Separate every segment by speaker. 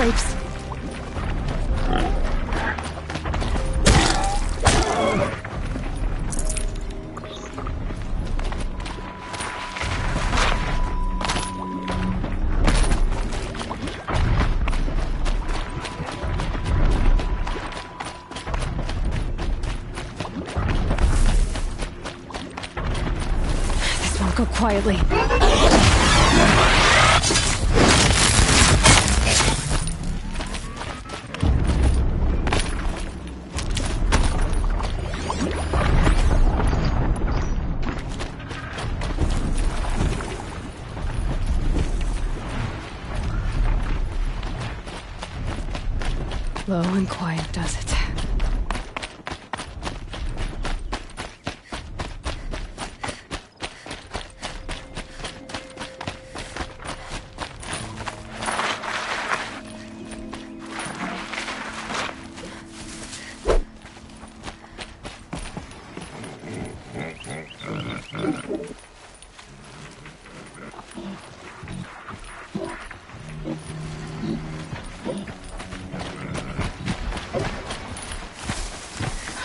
Speaker 1: crates. This won't go quietly. Low and quiet does it.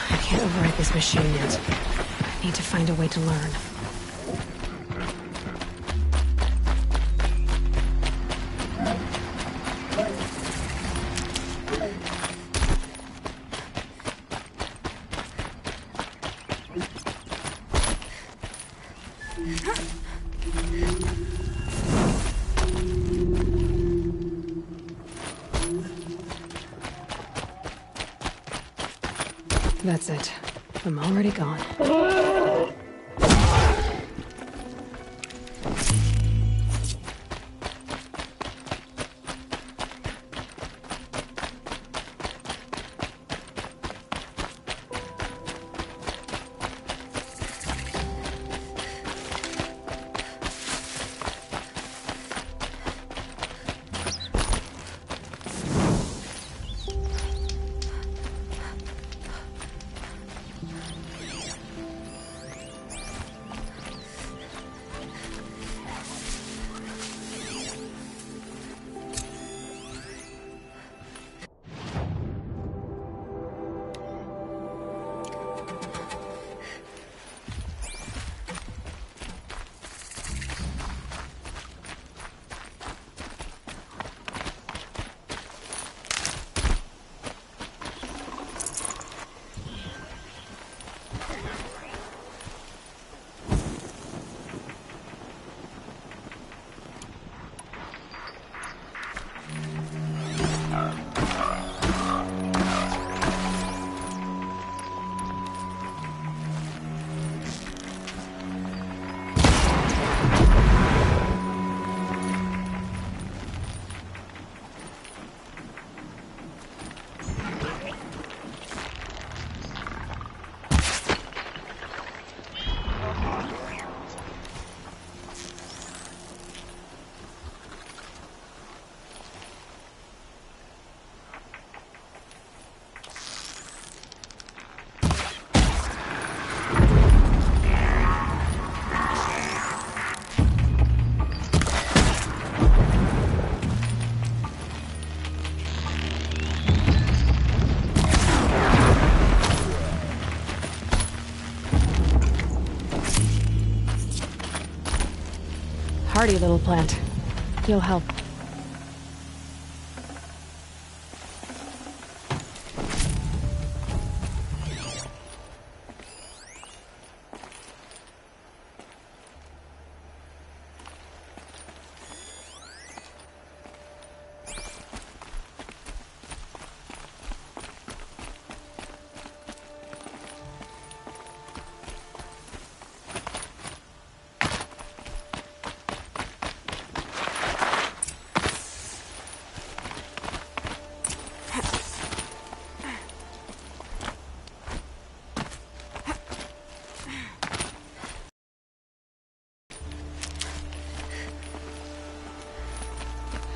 Speaker 1: I can't override this machine yet. I need to find a way to learn. That's it. I'm already gone. Hardy little plant. You'll help.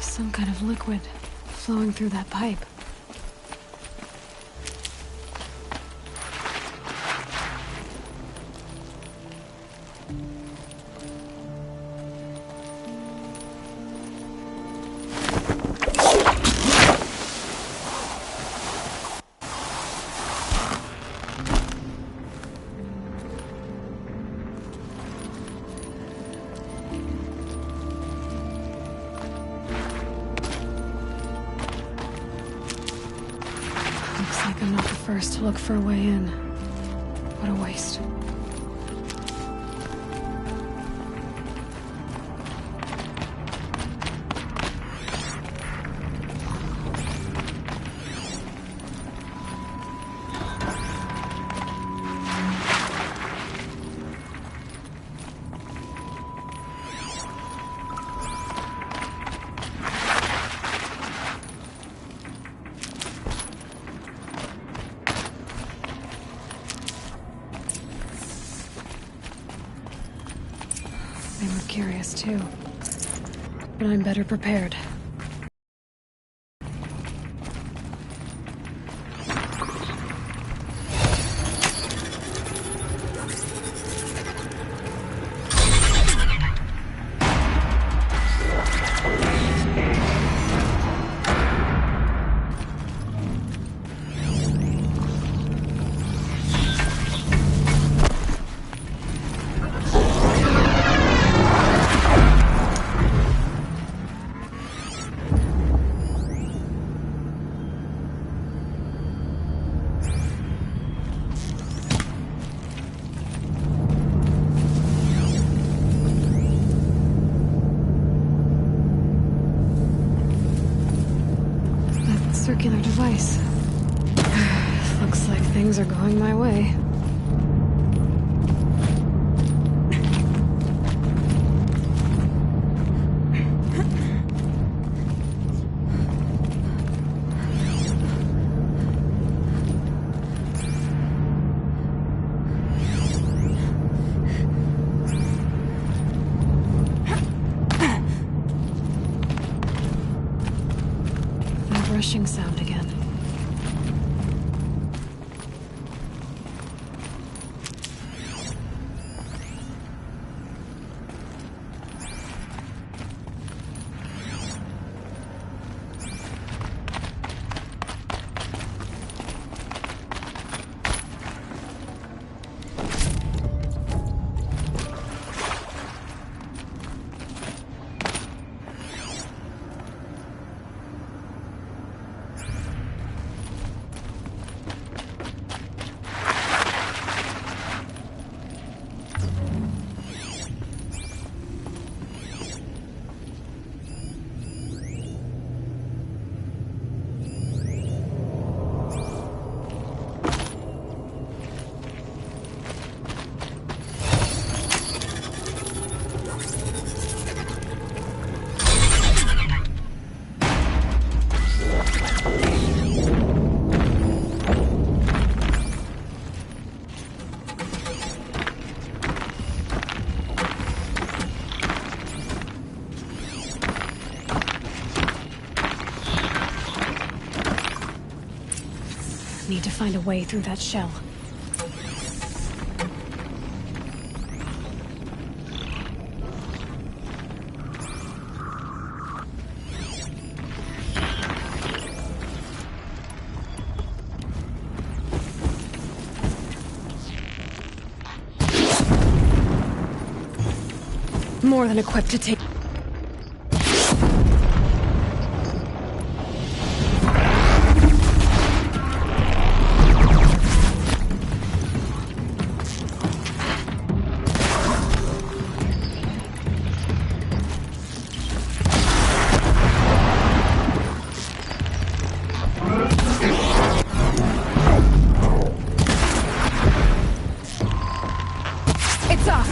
Speaker 1: Some kind of liquid flowing through that pipe. first to look for a way in. What a waste. They were curious too, but I'm better prepared. Circular device. Looks like things are going my way. That rushing sound again. Need to find a way through that shell. More than equipped to take. It's off!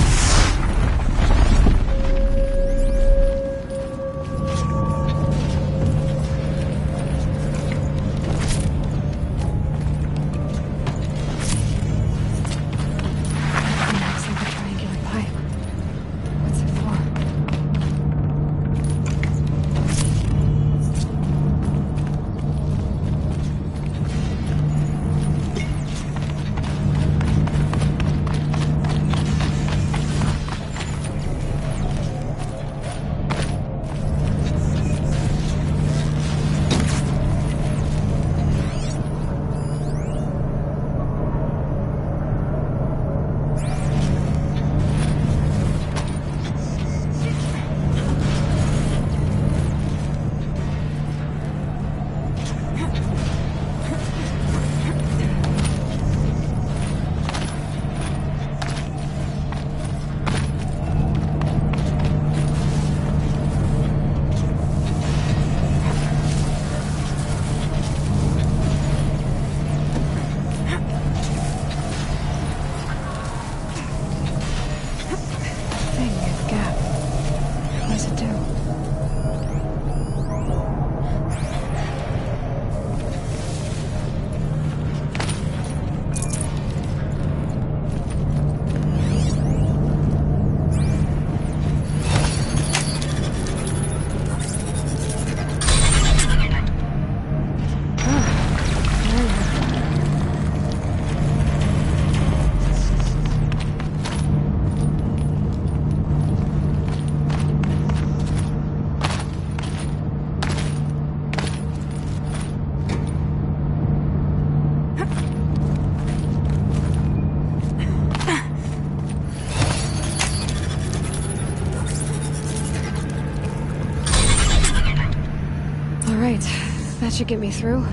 Speaker 1: That should get me through.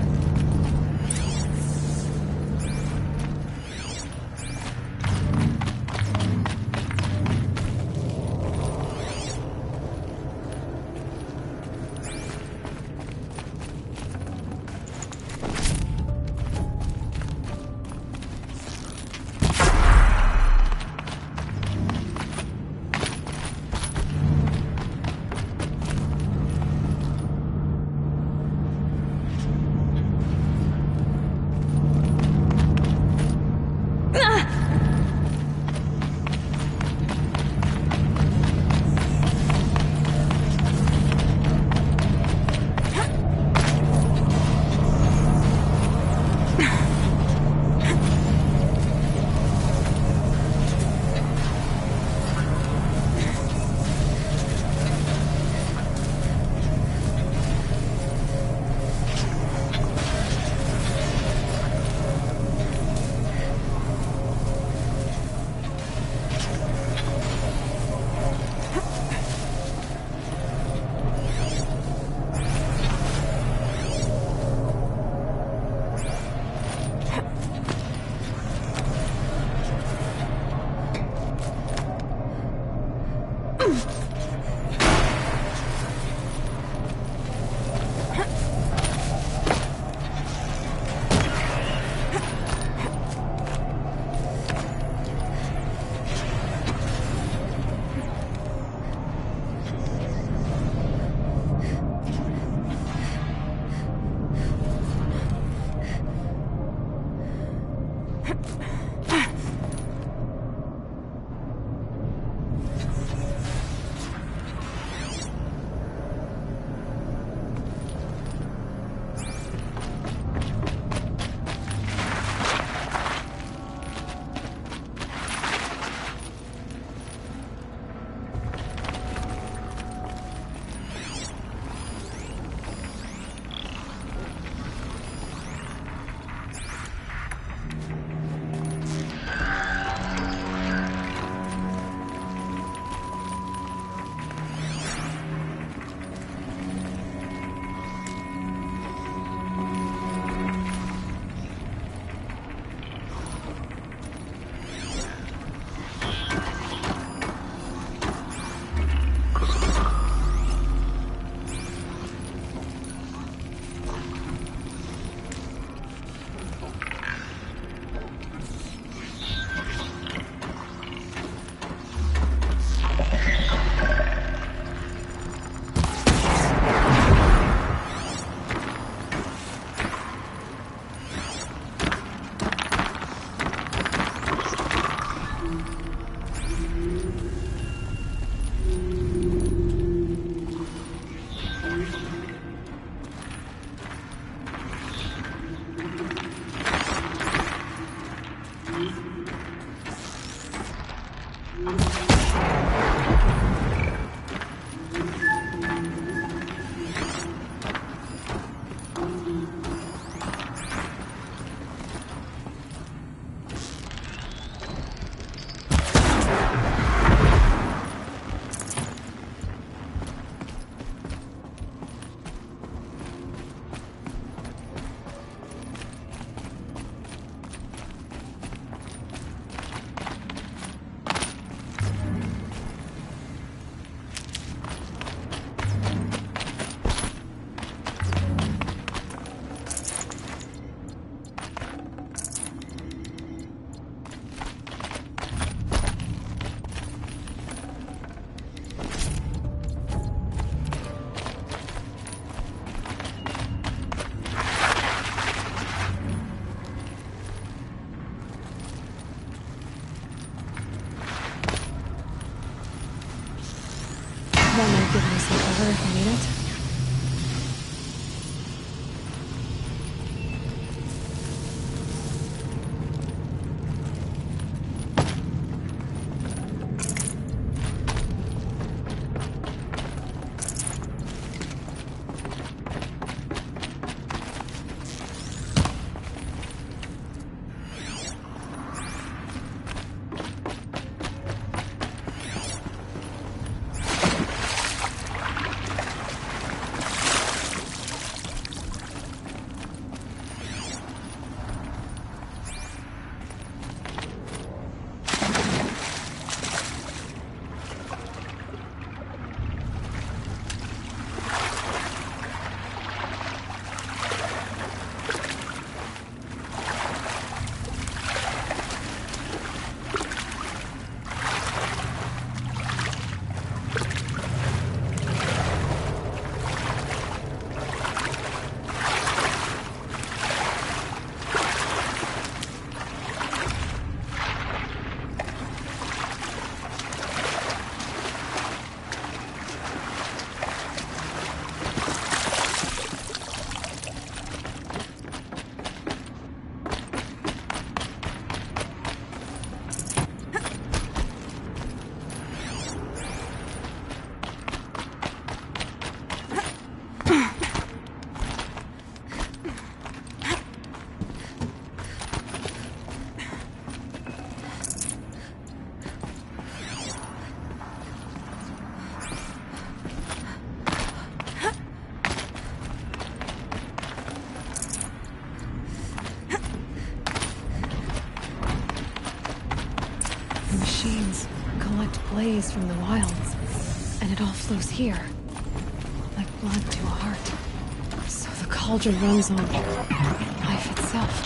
Speaker 1: machines collect blaze from the wilds, and it all flows here, like blood to a heart. So the cauldron runs on life itself.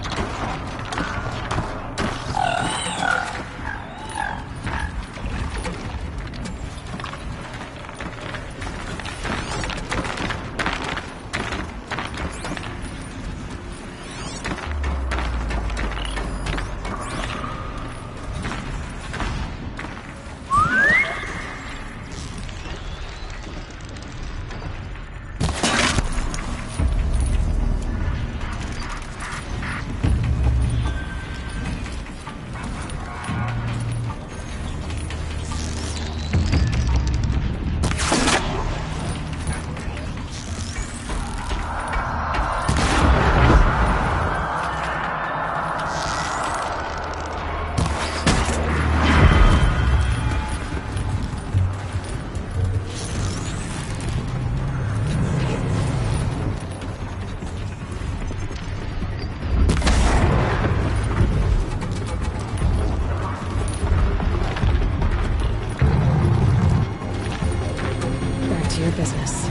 Speaker 1: Your business.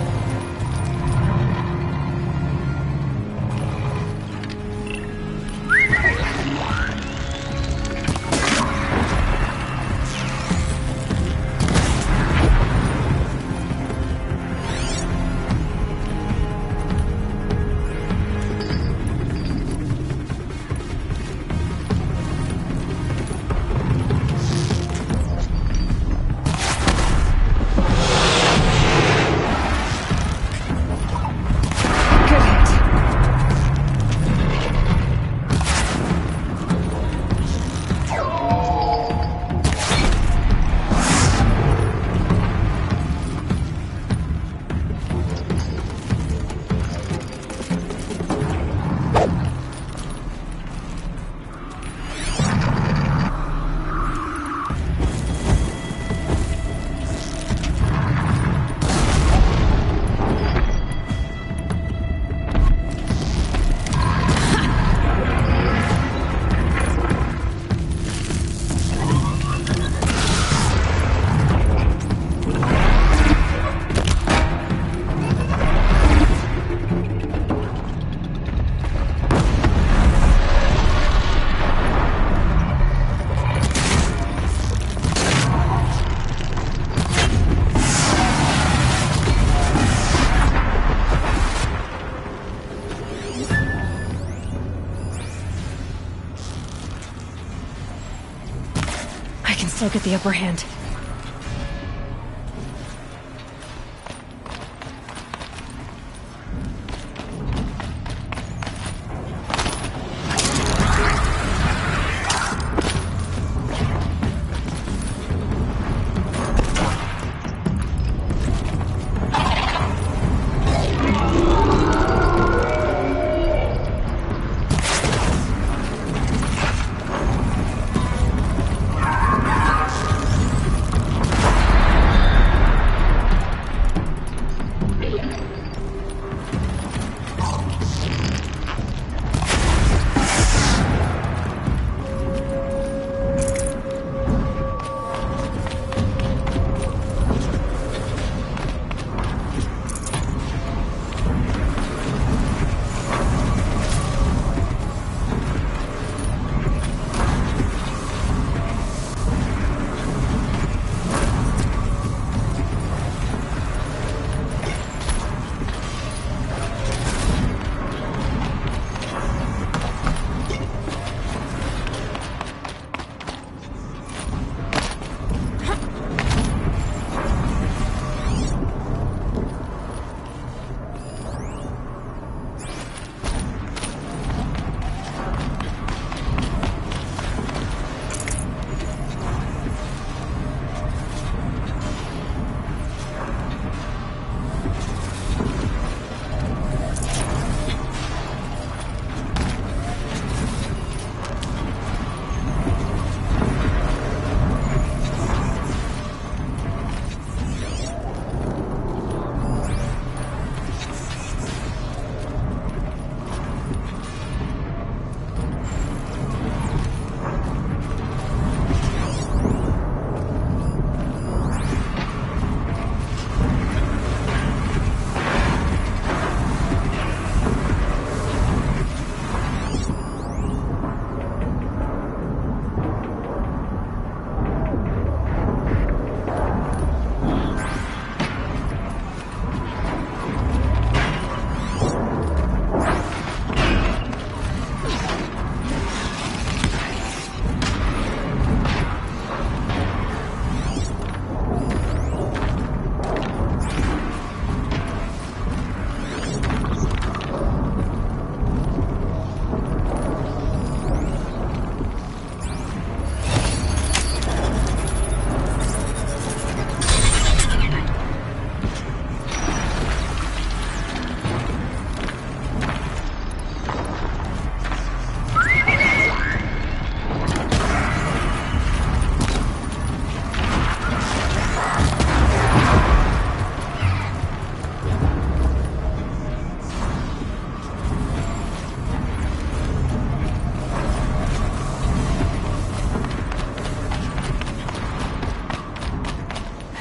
Speaker 1: Still get the upper hand.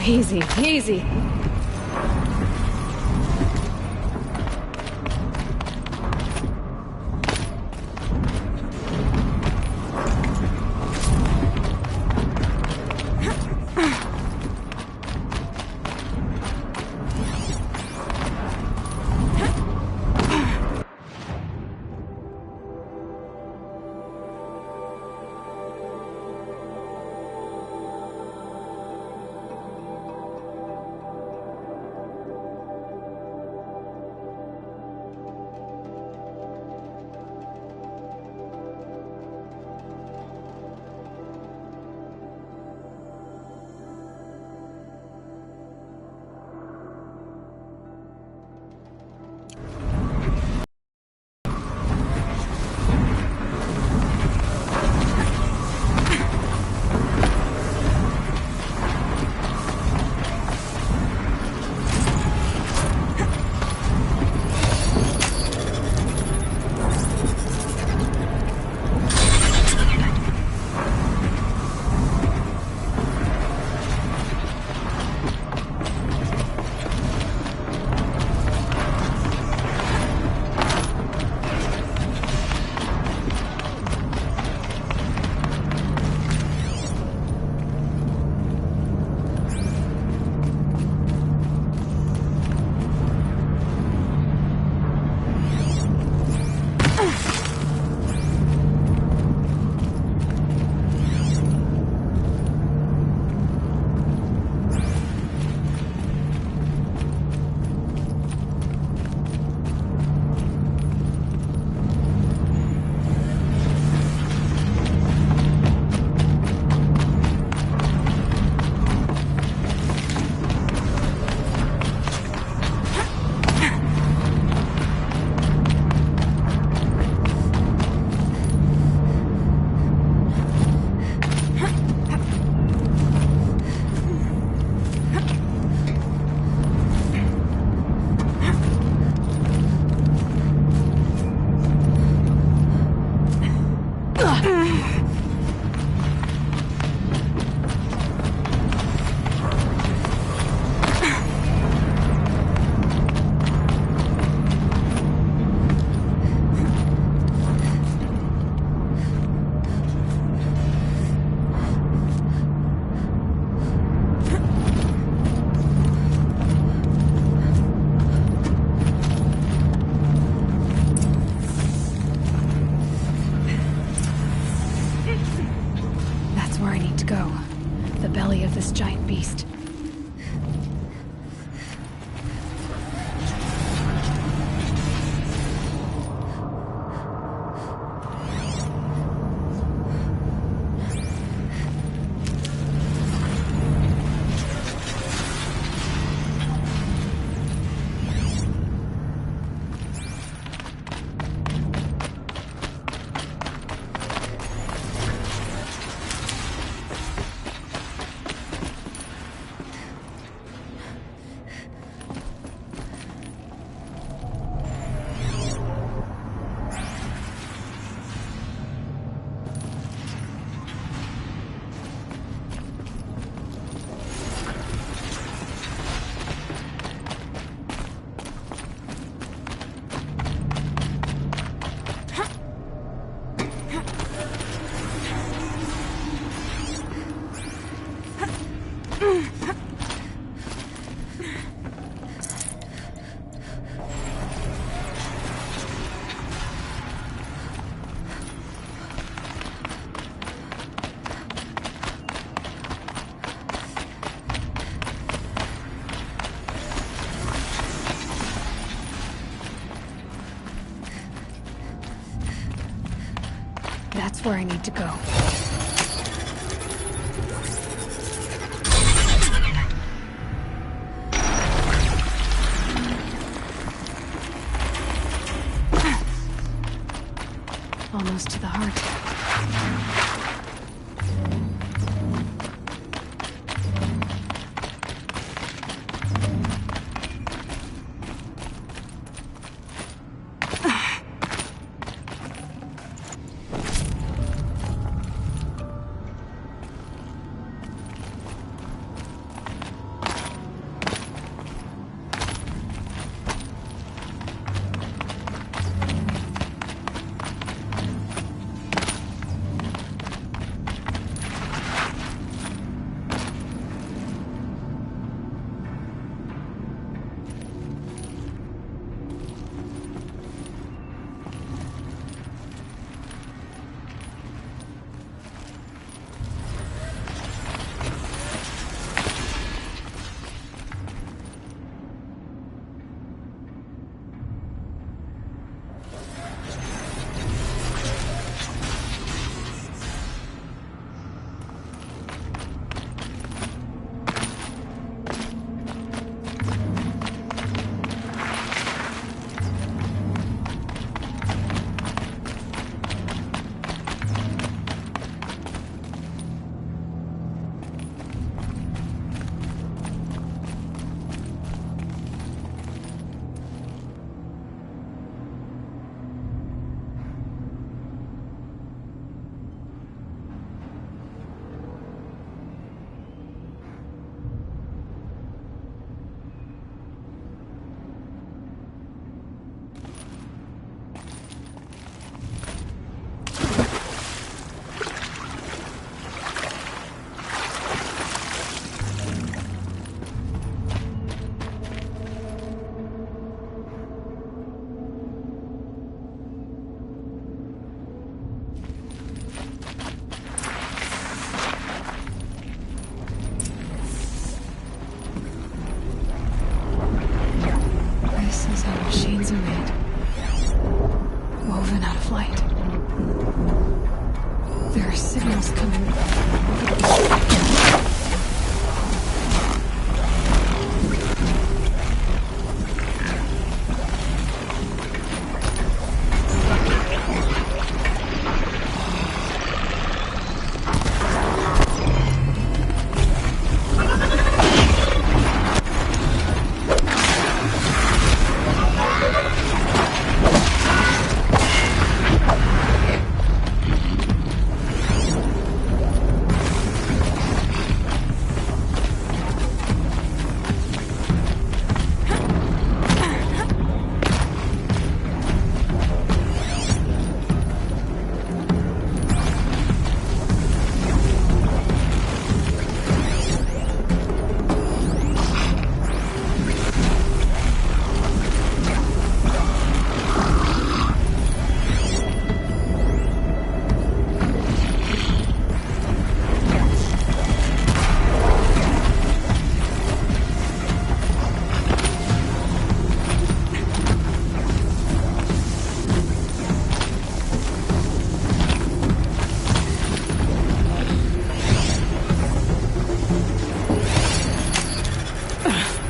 Speaker 1: Easy, easy. Where I need to go. The belly of this giant beast. That's where I need to go. Almost to the heart.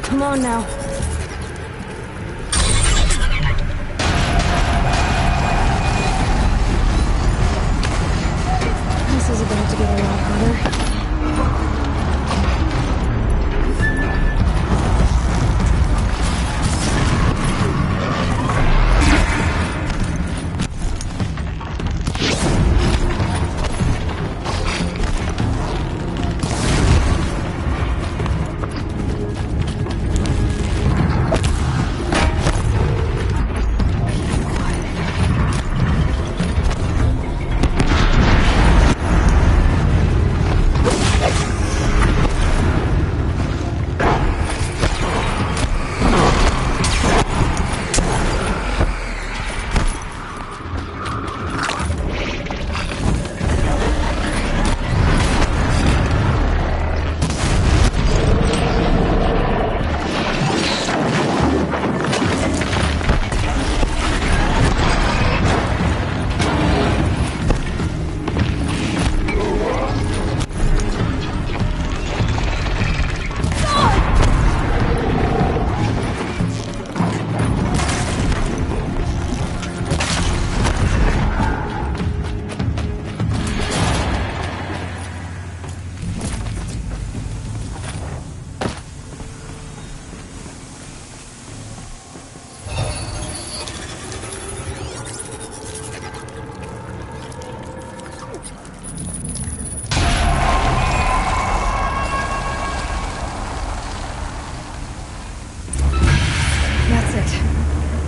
Speaker 1: Come on now. This is about to get a lot harder.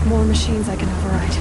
Speaker 1: More machines I can override.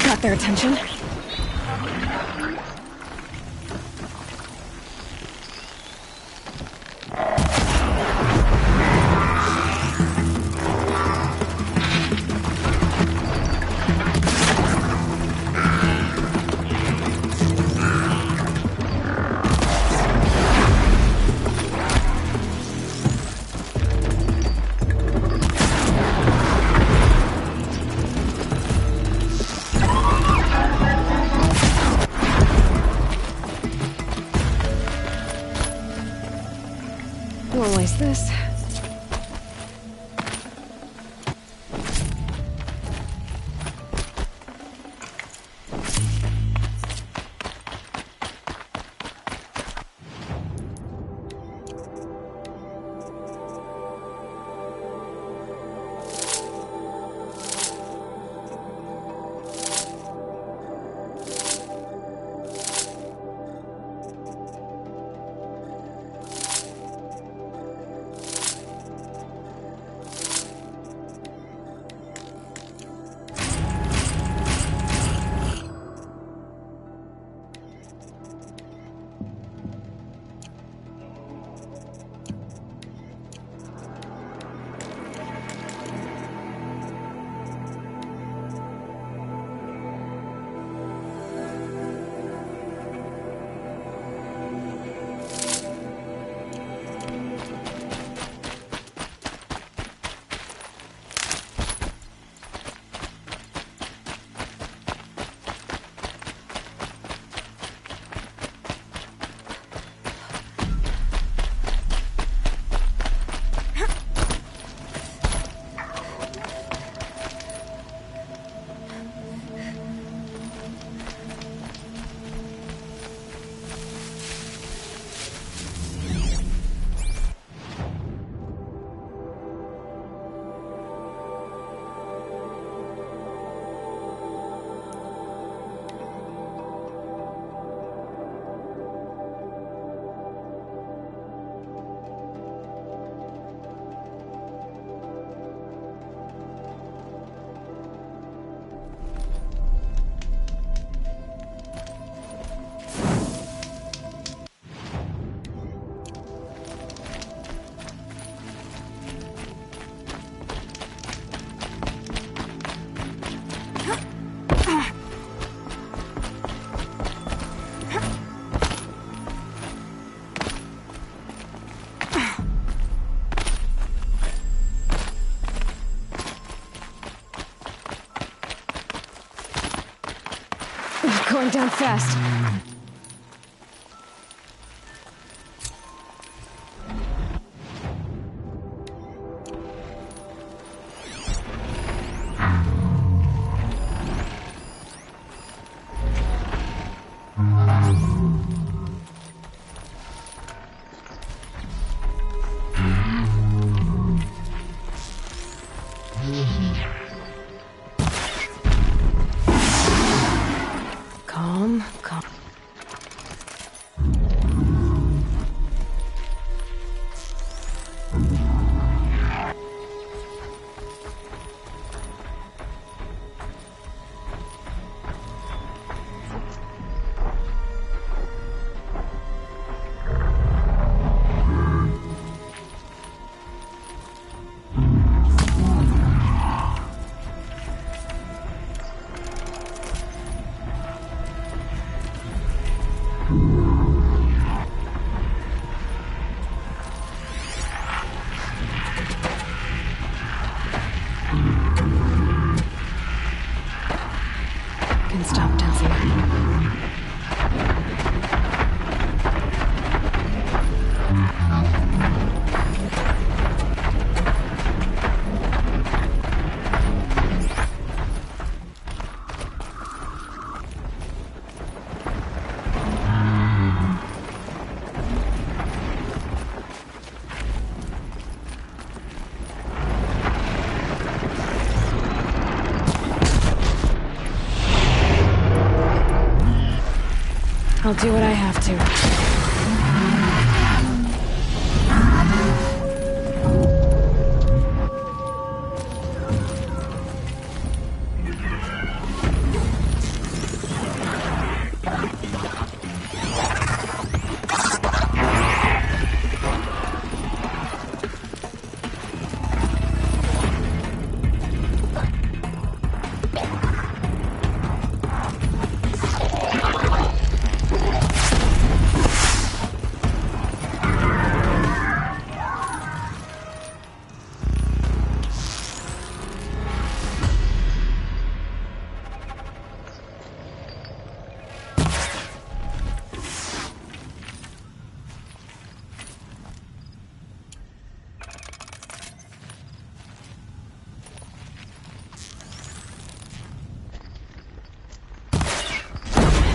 Speaker 1: Got their attention. Won't waste this. Going down fast. Calm, calm. Can stop dancing. I'll do what I have to.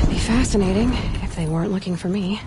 Speaker 1: Be fascinating if they weren't looking for me.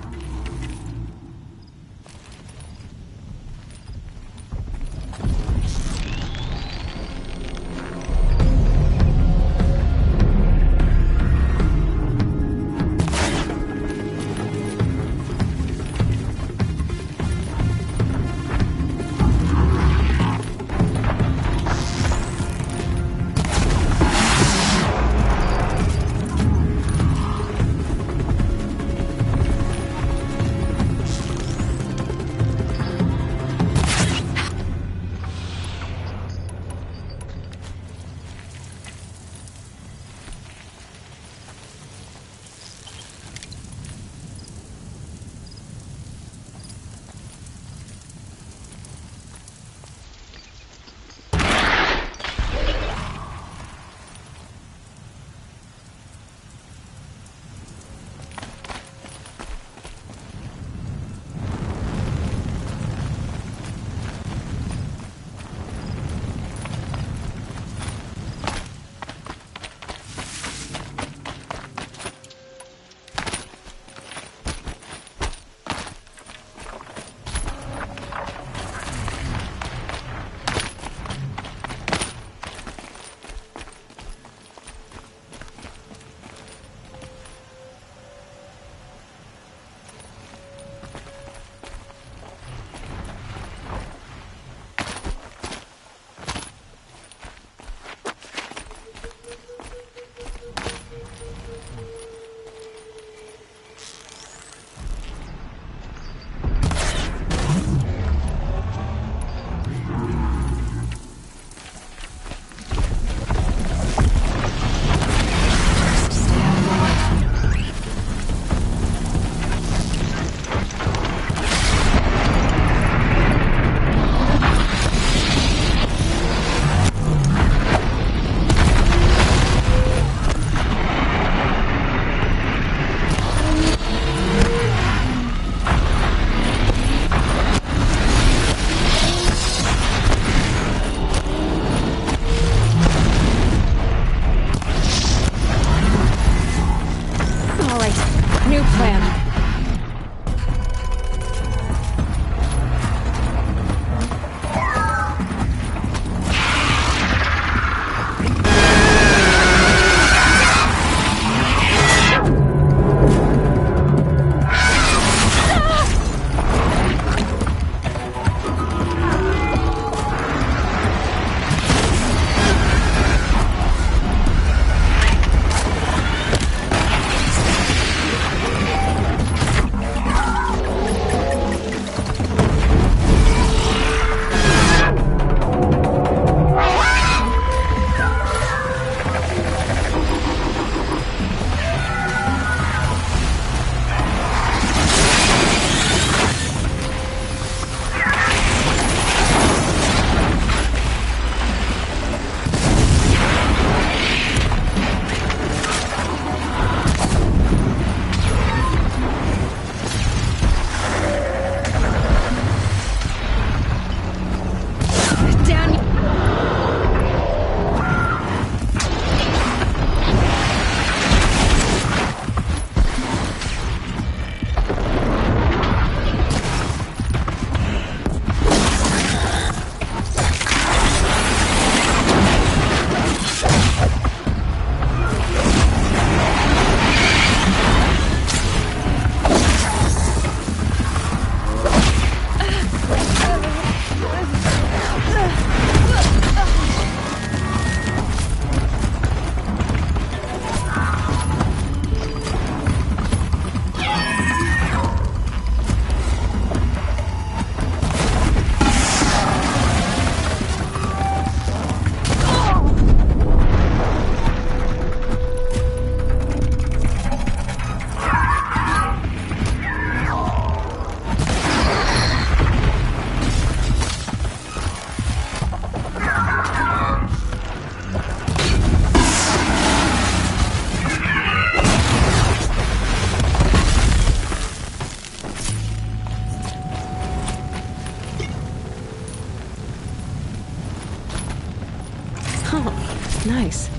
Speaker 1: Oh, nice.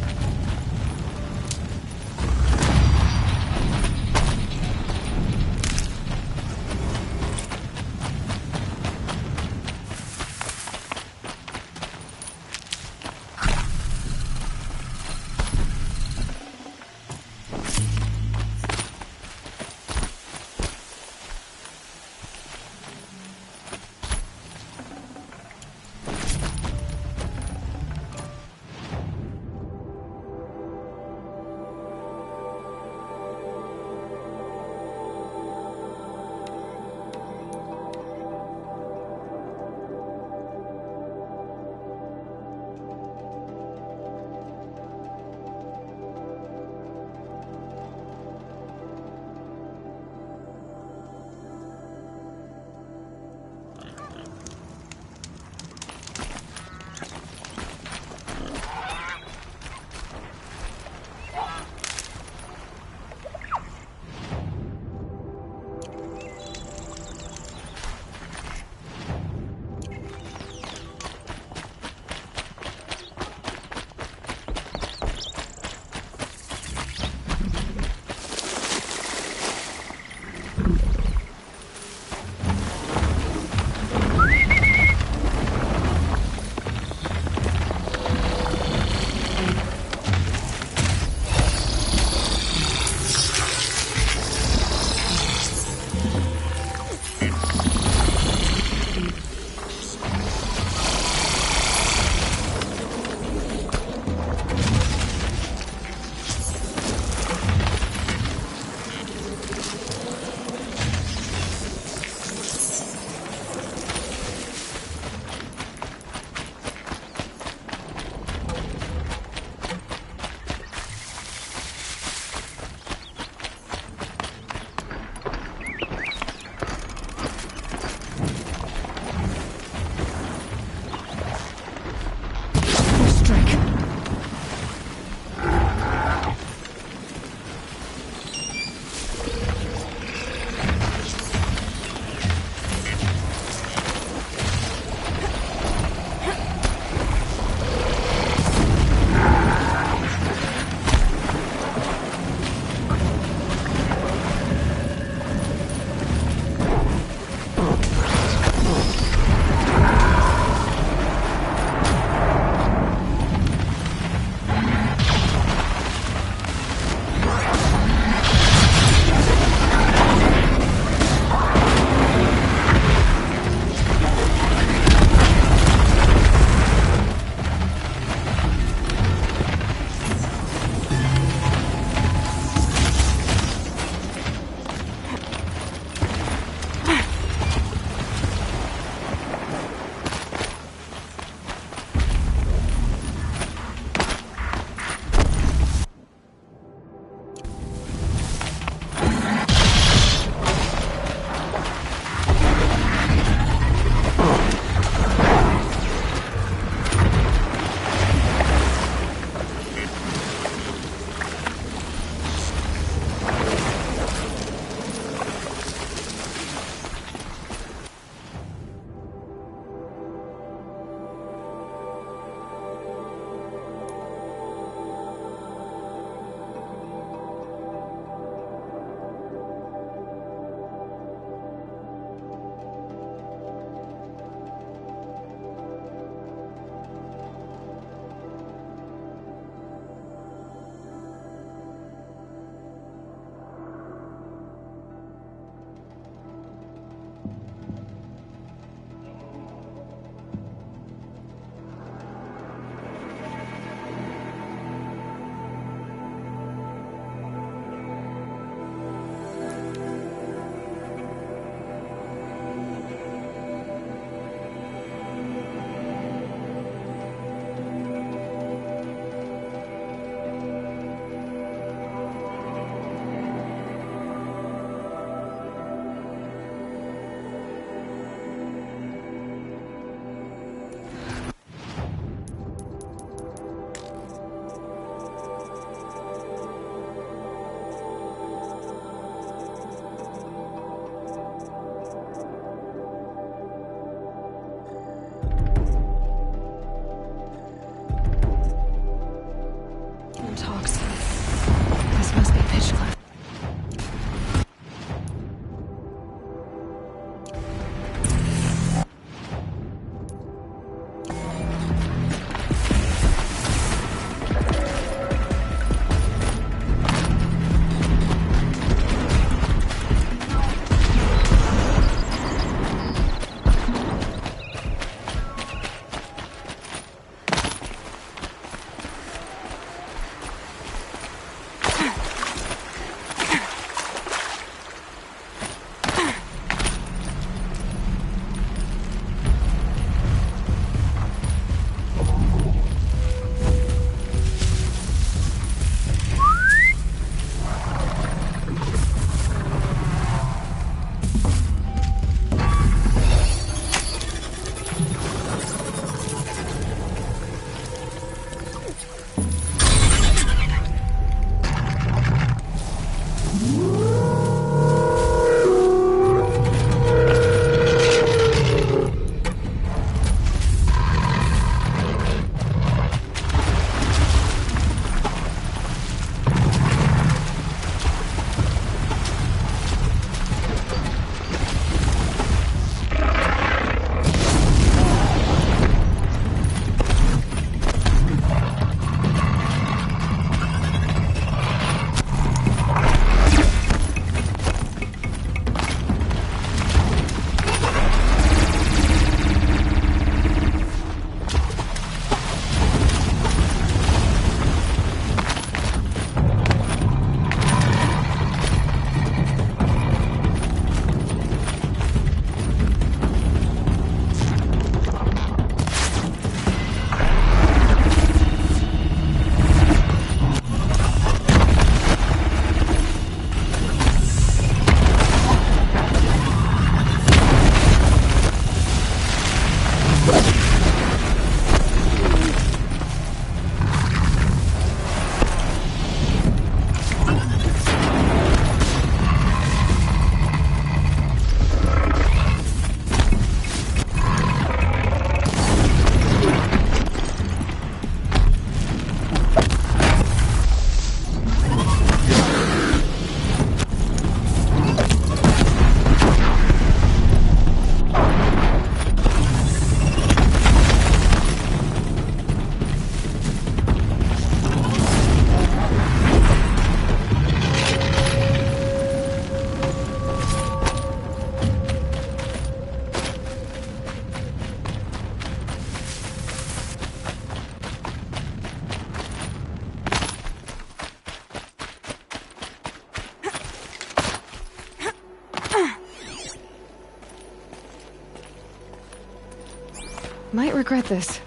Speaker 1: might regret this.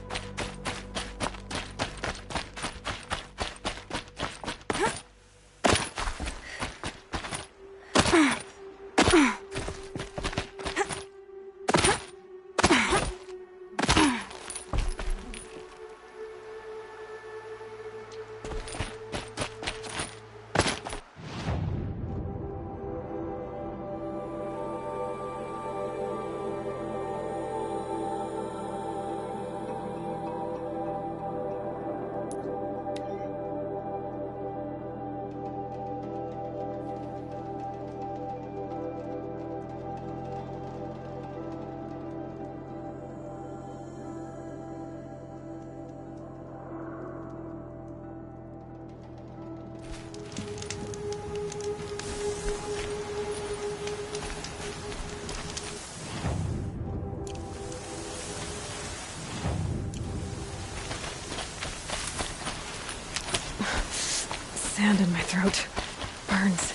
Speaker 1: Sand in my throat. Burns.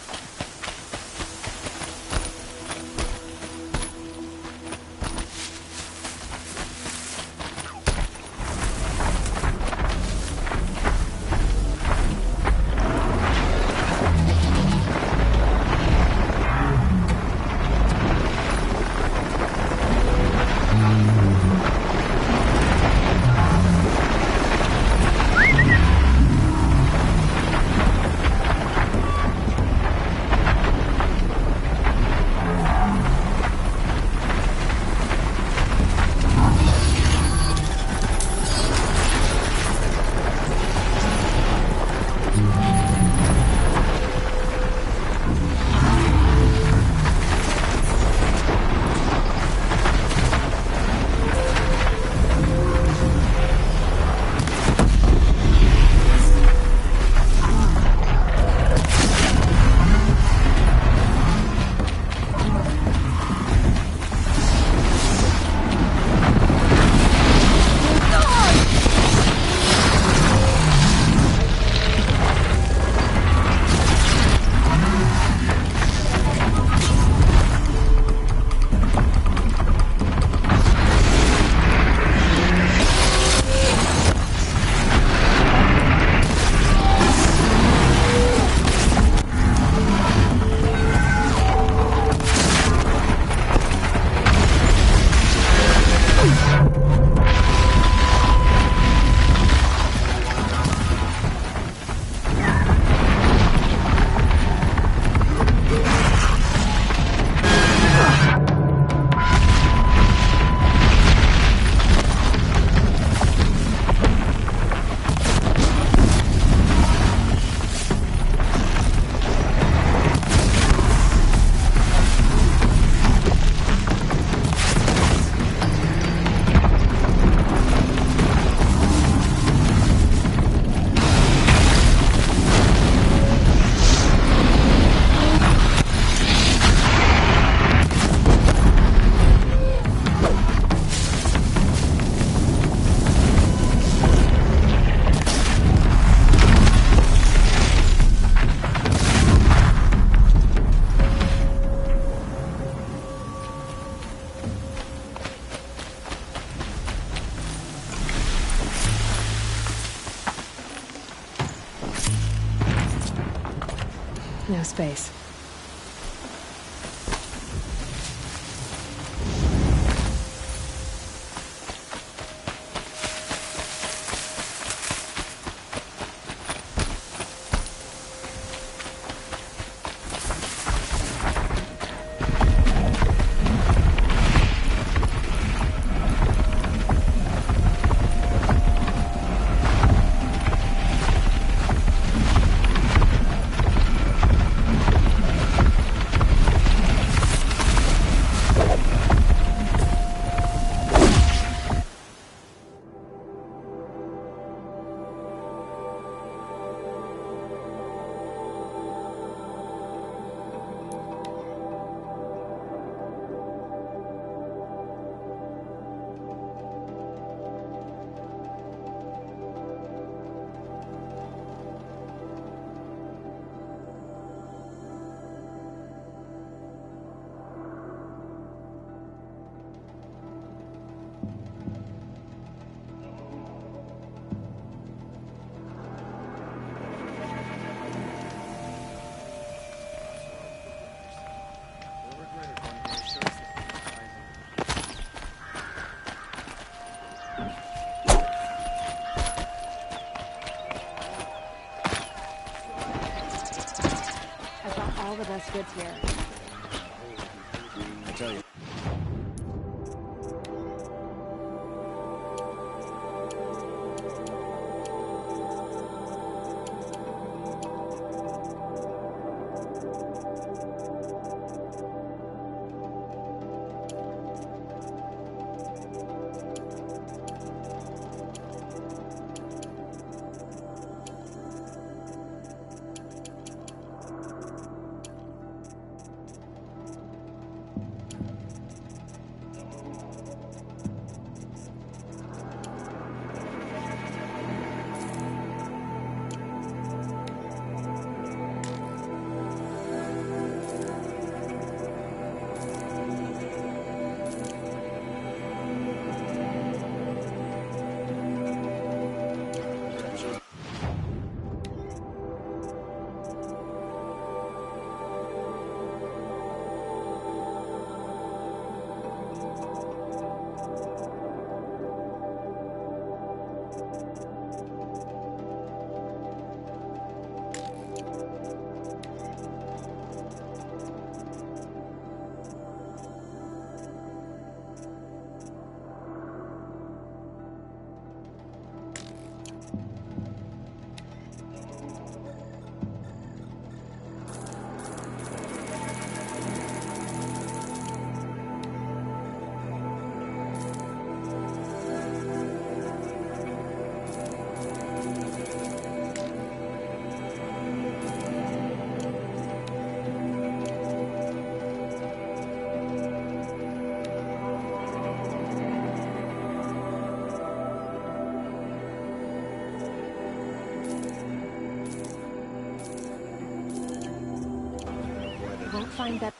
Speaker 1: No space.
Speaker 2: all the best goods here.
Speaker 3: I tell you.
Speaker 2: Won't find that.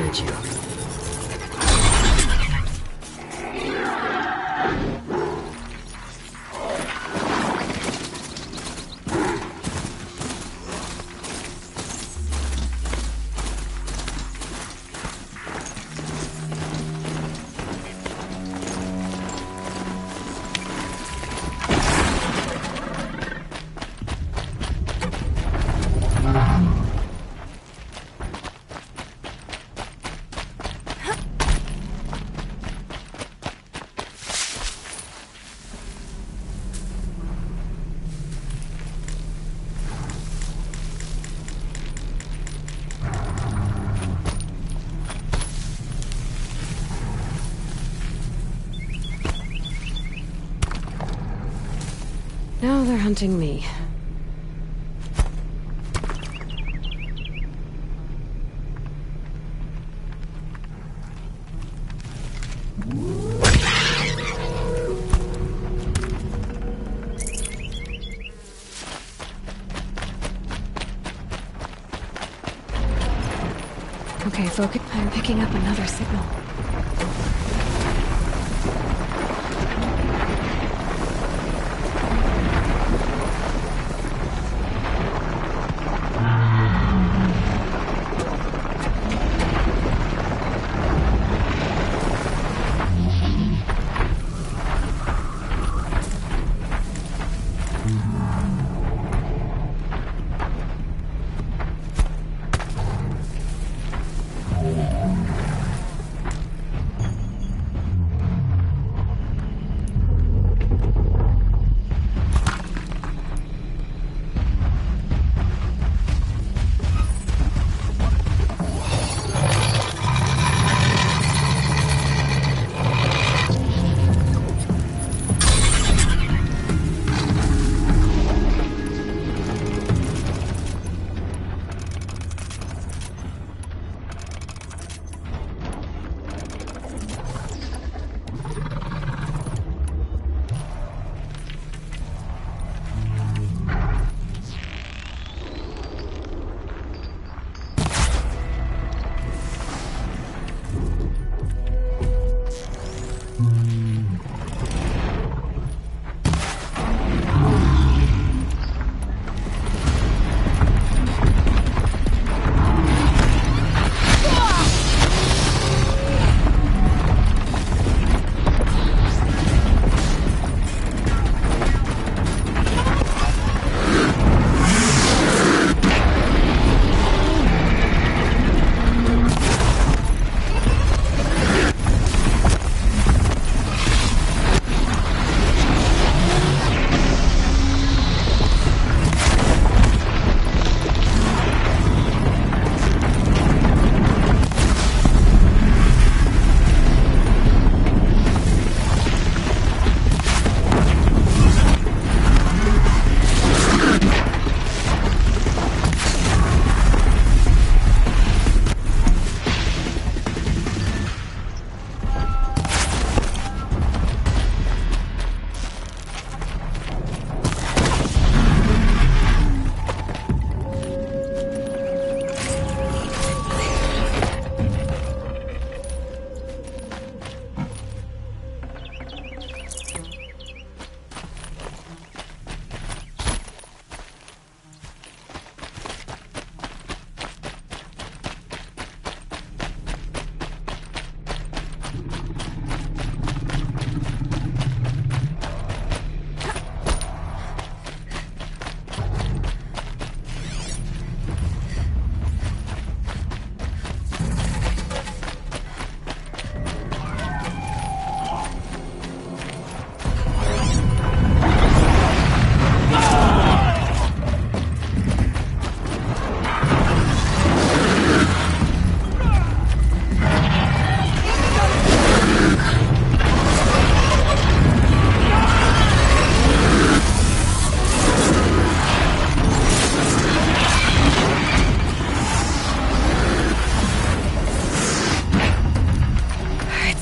Speaker 1: damage you. Now they're hunting me. Okay, focus. I'm picking up another signal.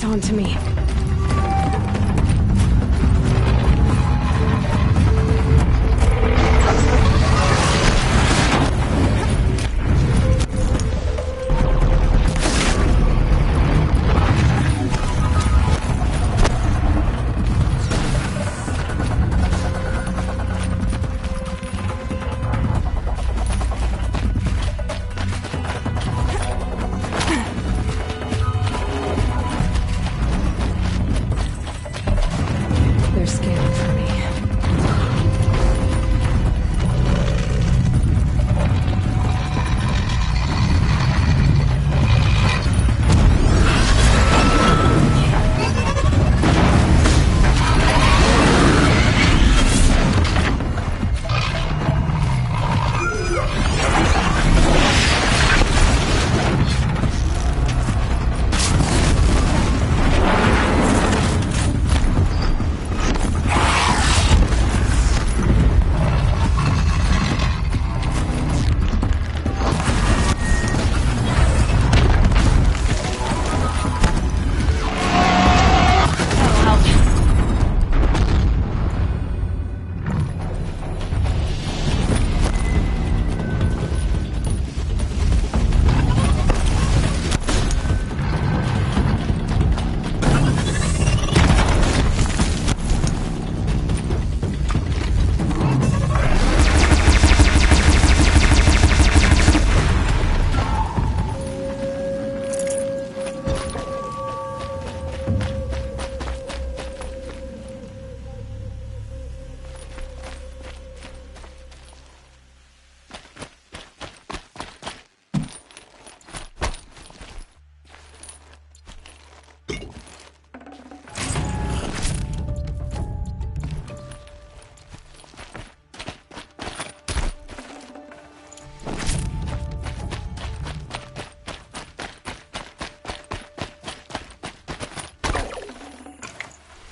Speaker 1: On to me.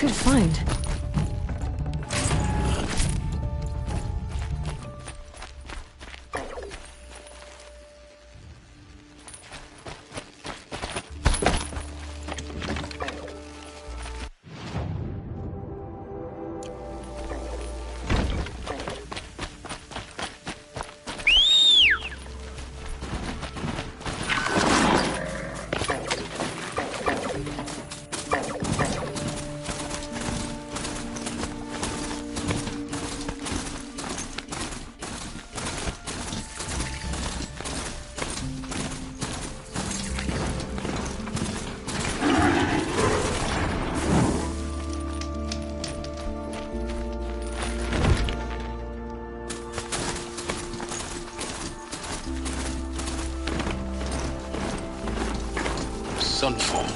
Speaker 1: could find.
Speaker 3: Sunfall.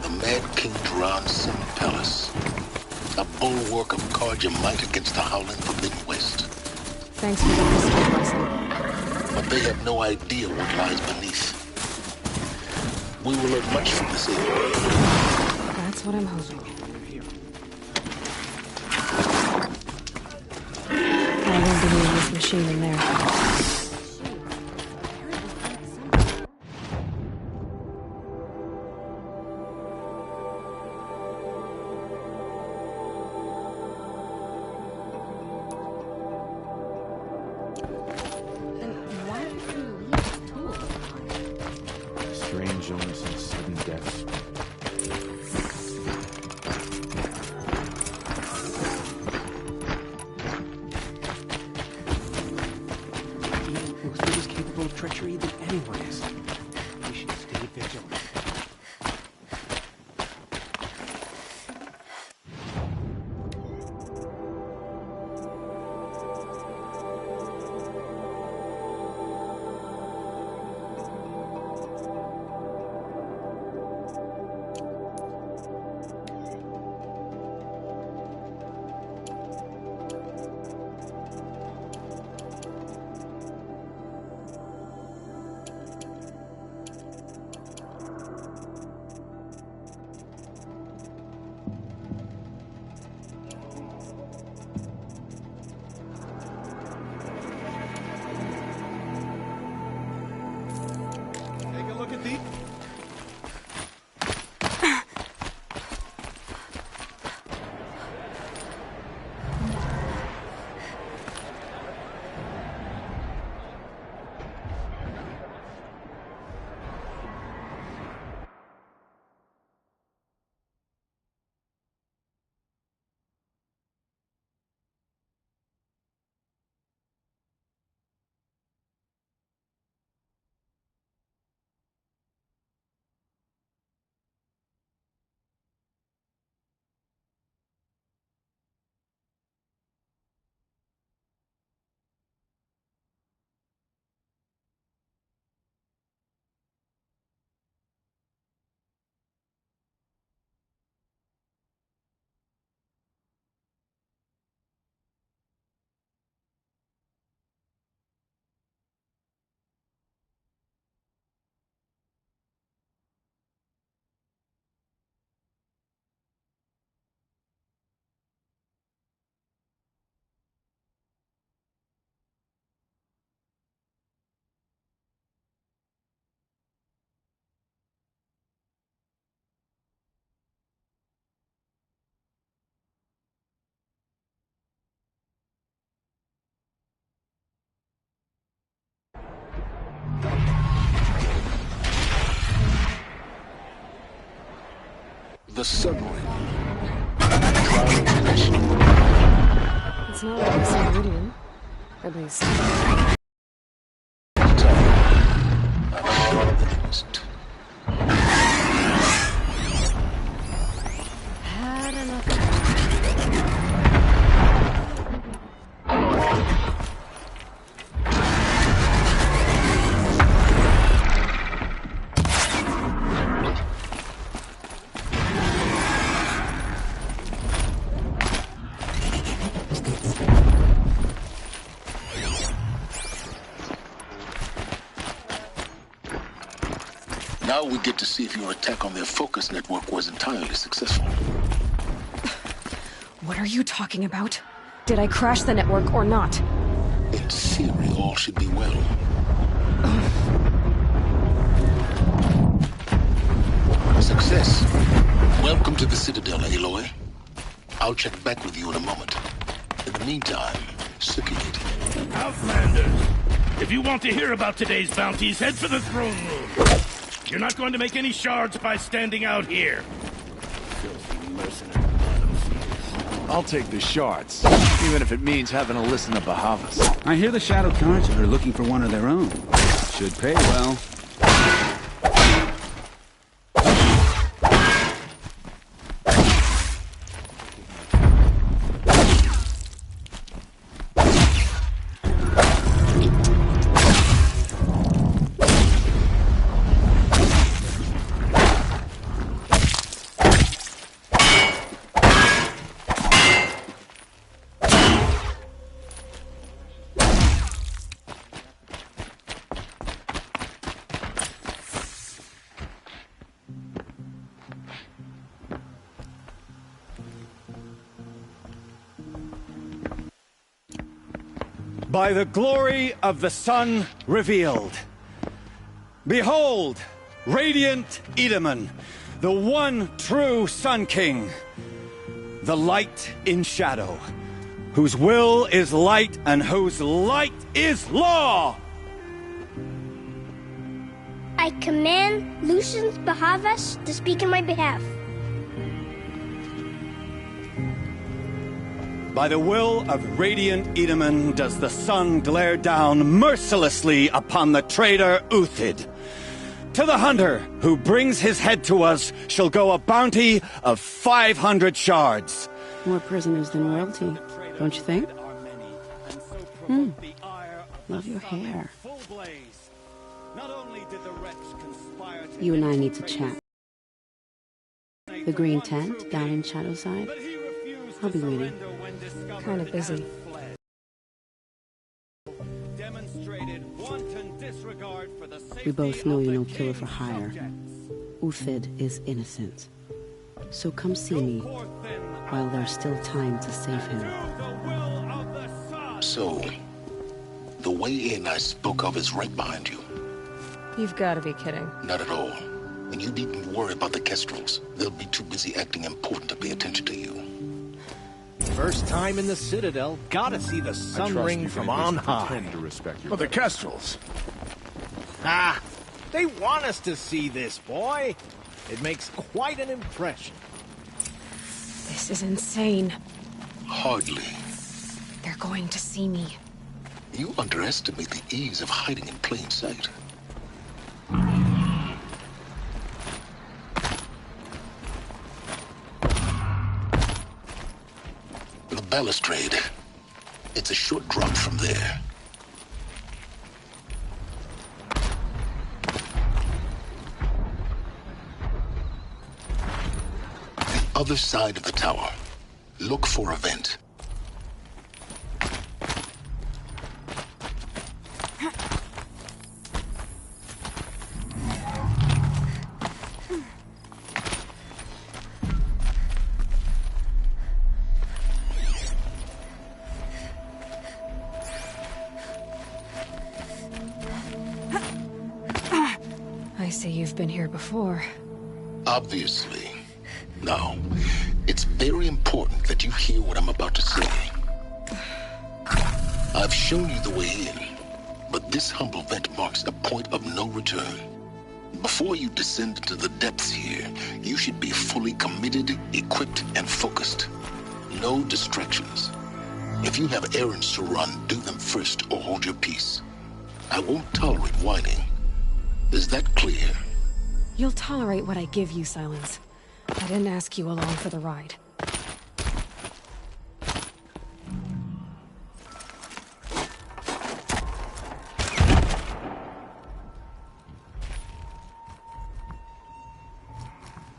Speaker 3: The Mad King Duran's Summer Palace. A bulwark of Carja might against the howling Forbidden West.
Speaker 1: Thanks for the history lesson.
Speaker 3: But they have no idea what lies beneath. We will learn much from this area.
Speaker 1: That's what I'm hoping. I won't be needing this machine in there.
Speaker 4: Strange illness and sudden deaths.
Speaker 5: Who's as capable of treachery than anyone is? We should stay vigilant.
Speaker 3: The submarine.
Speaker 1: It's not like it's Meridian. At least.
Speaker 3: I'm sure that it isn't.
Speaker 1: Had enough.
Speaker 3: Now we get to see if your attack on their focus network was entirely successful.
Speaker 1: What are you talking about? Did I crash the network or not?
Speaker 3: In theory, all should be well. Success. Welcome to the Citadel, Aloy. I'll check back with you in a moment. In the meantime, circulate.
Speaker 6: Outlanders, if you want to hear about today's bounties, head for the throne room. You're not going to make any shards by standing out here. Filthy mercenary bottom feeders.
Speaker 4: I'll take the shards, even if it means having to listen to Bahavas.
Speaker 7: I hear the Shadow Cards are looking for one of their own. Should pay well.
Speaker 8: By the glory of the sun revealed. Behold, radiant Edaman, the one true Sun King, the light in shadow, whose will is light and whose light is law!
Speaker 9: I command Lucius Bahavas to speak in my behalf.
Speaker 8: By the will of radiant Edaman does the sun glare down mercilessly upon the traitor Uthid. To the hunter who brings his head to us shall go a bounty of 500 shards.
Speaker 10: More prisoners than royalty, don't you think? Love your hair. You and I need to chat. The green tent down in Shadowside? I'll be waiting.
Speaker 1: Kind of busy.
Speaker 10: We both know you're no killer for hire. Uthid is innocent. So come see me while there's still time to save him.
Speaker 3: So, the way in I spoke of is right behind you.
Speaker 1: You've got to be kidding.
Speaker 3: Not at all. And you needn't worry about the Kestrels. They'll be too busy acting important to pay attention to you.
Speaker 5: First time in the Citadel, gotta see the sun ring from on high.
Speaker 4: To respect your
Speaker 6: Well, the Kestrels.
Speaker 5: Ah, they want us to see this, boy. It makes quite an impression.
Speaker 1: This is insane.
Speaker 3: Hardly.
Speaker 1: They're going to see me.
Speaker 3: You underestimate the ease of hiding in plain sight. The balustrade. It's a short drop from there. The other side of the tower. Look for a vent.
Speaker 1: I see you've been here before.
Speaker 3: Obviously. Now, it's very important that you hear what I'm about to say. I've shown you the way in, but this humble vent marks a point of no return. Before you descend into the depths here, you should be fully committed, equipped, and focused. No distractions. If you have errands to run, do them first or hold your peace. I won't tolerate whining. Is that clear?
Speaker 1: You'll tolerate what I give you, Silence. I didn't ask you along for the ride.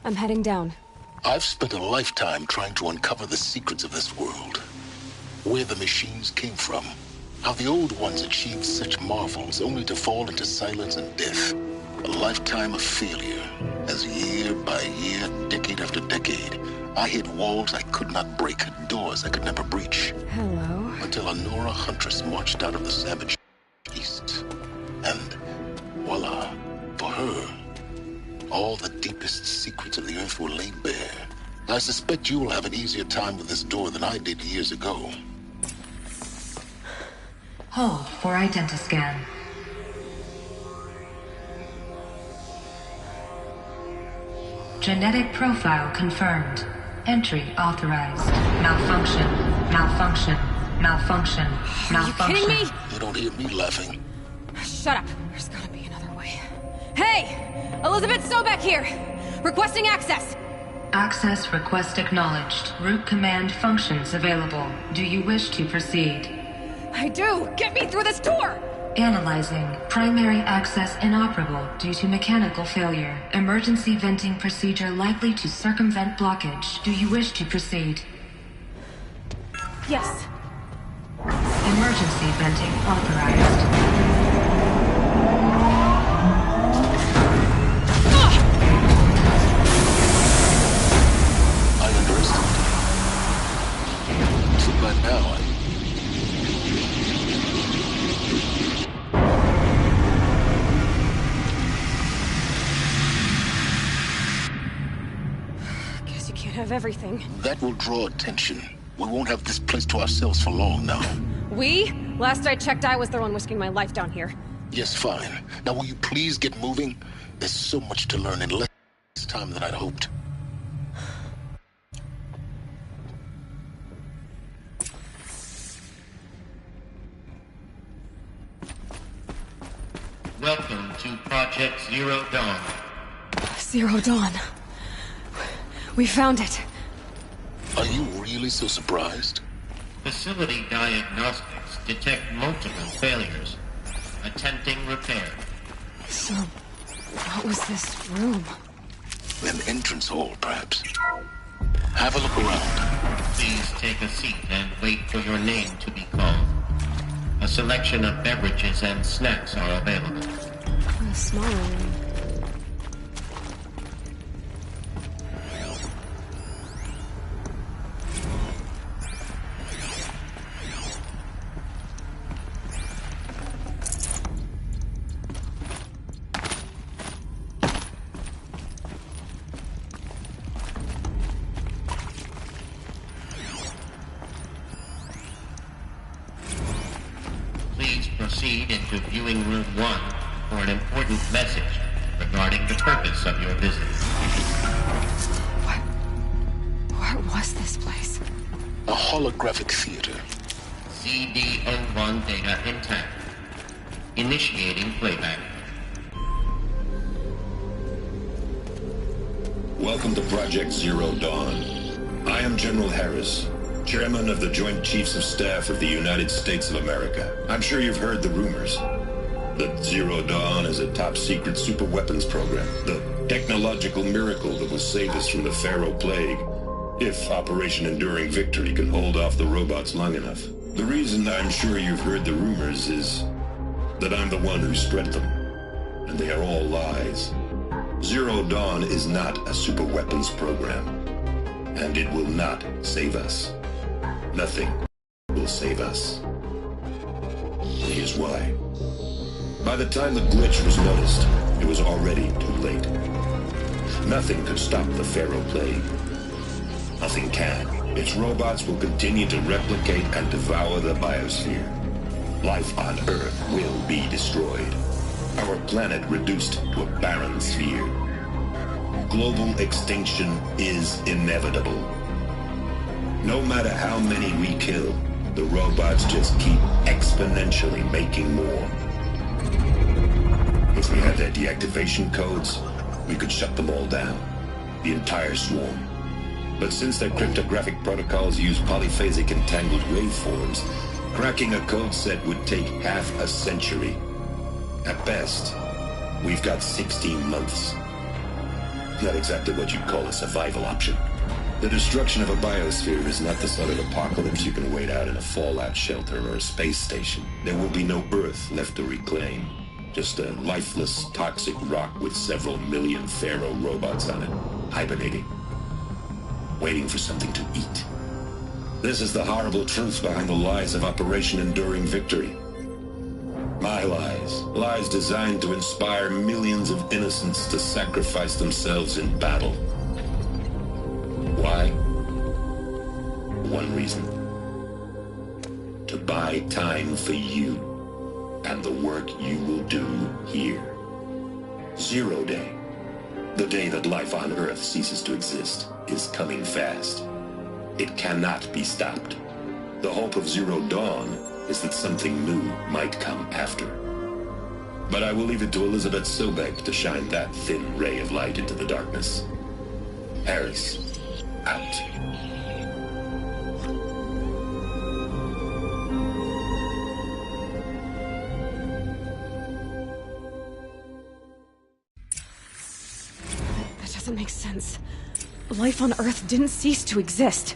Speaker 1: I'm heading down.
Speaker 3: I've spent a lifetime trying to uncover the secrets of this world. Where the machines came from. How the old ones achieved such marvels only to fall into silence and death. A lifetime of failure, as year by year, decade after decade, I hit walls I could not break, doors I could never breach.
Speaker 1: Hello.
Speaker 3: Until a Nora huntress marched out of the savage east. And voila, for her, all the deepest secrets of the earth were laid bare. I suspect you will have an easier time with this door than I did years ago.
Speaker 11: Hold for identiscan. Genetic profile confirmed. Entry authorized. Malfunction. Malfunction. Malfunction. Malfunction.
Speaker 1: Are you kidding me?
Speaker 3: You don't hear me laughing.
Speaker 1: Shut up. There's gotta be another way. Hey! Elizabeth Sobek here! Requesting access!
Speaker 11: Access request acknowledged. Root command functions available. Do you wish to proceed?
Speaker 1: I do! Get me through this door!
Speaker 11: Analyzing. Primary access inoperable due to mechanical failure. Emergency venting procedure likely to circumvent blockage. Do you wish to proceed?
Speaker 1: Yes.
Speaker 11: Emergency venting authorized.
Speaker 3: I understand. Too bad now.
Speaker 1: Guess you can't have everything.
Speaker 3: That will draw attention. We won't have this place to ourselves for long now.
Speaker 1: We? Last I checked, I was the one risking my life down here.
Speaker 3: Yes, fine. Now will you please get moving? There's so much to learn in less time than I'd hoped.
Speaker 12: Welcome to Project Zero Dawn.
Speaker 1: Zero Dawn. We found it.
Speaker 3: Are you really so surprised?
Speaker 12: Facility diagnostics detect multiple failures. Attempting repair.
Speaker 1: So, what was this room?
Speaker 3: An entrance hall, perhaps. Have a look around.
Speaker 12: Please take a seat and wait for your name to be called. A selection of beverages and snacks are available.
Speaker 1: A smaller room.
Speaker 12: Proceed into viewing room 1 for an important message regarding the purpose of your visit.
Speaker 1: What was this place?
Speaker 3: A holographic theater.
Speaker 12: CD01 data intact. Initiating playback.
Speaker 13: Welcome to Project Zero Dawn. I am General Harris, Chairman of the Joint Chiefs of Staff of the United States of America. I'm sure you've heard the rumors that Zero Dawn is a top-secret superweapons program, the technological miracle that will save us from the Pharaoh Plague, if Operation Enduring Victory can hold off the robots long enough. The reason I'm sure you've heard the rumors is that I'm the one who spread them, and they are all lies. Zero Dawn is not a superweapons program, and it will not save us. Nothing will save us. Here's why. By the time the glitch was noticed, it was already too late. Nothing could stop the Pharaoh Plague. Nothing can. Its robots will continue to replicate and devour the biosphere. Life on Earth will be destroyed. Our planet reduced to a barren sphere. Global extinction is inevitable. No matter how many we kill, the robots just keep exponentially making more. If we had their deactivation codes, we could shut them all down. The entire swarm. But since their cryptographic protocols use polyphasic entangled waveforms, cracking a code set would take half a century. At best, we've got 16 months. Not exactly what you'd call a survival option. The destruction of a biosphere is not the sort of apocalypse you can wait out in a fallout shelter or a space station. There will be no Earth left to reclaim. Just a lifeless, toxic rock with several million Pharaoh robots on it, hibernating, waiting for something to eat. This is the horrible truth behind the lies of Operation Enduring Victory. My lies. Lies designed to inspire millions of innocents to sacrifice themselves in battle. Why? One reason. To buy time for you and the work you will do here. Zero Day, the day that life on Earth ceases to exist, is coming fast. It cannot be stopped. The hope of Zero Dawn is that something new might come after. But I will leave it to Elizabeth Sobek to shine that thin ray of light into the darkness. Harris, out.
Speaker 1: That doesn't make sense. Life on Earth didn't cease to exist.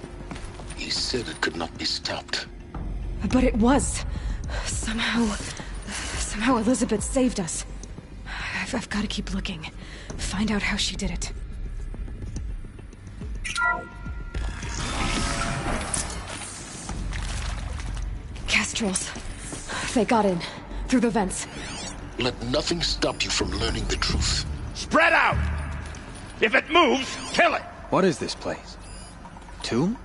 Speaker 3: He said it could not be stopped.
Speaker 1: But it was. Somehow Elizabeth saved us. I've got to keep looking. Find out how she did it. Kestrels. They got in. Through the vents.
Speaker 3: Let nothing stop you from learning the truth.
Speaker 6: Spread out! If it moves, kill it!
Speaker 4: What is this place? Tomb?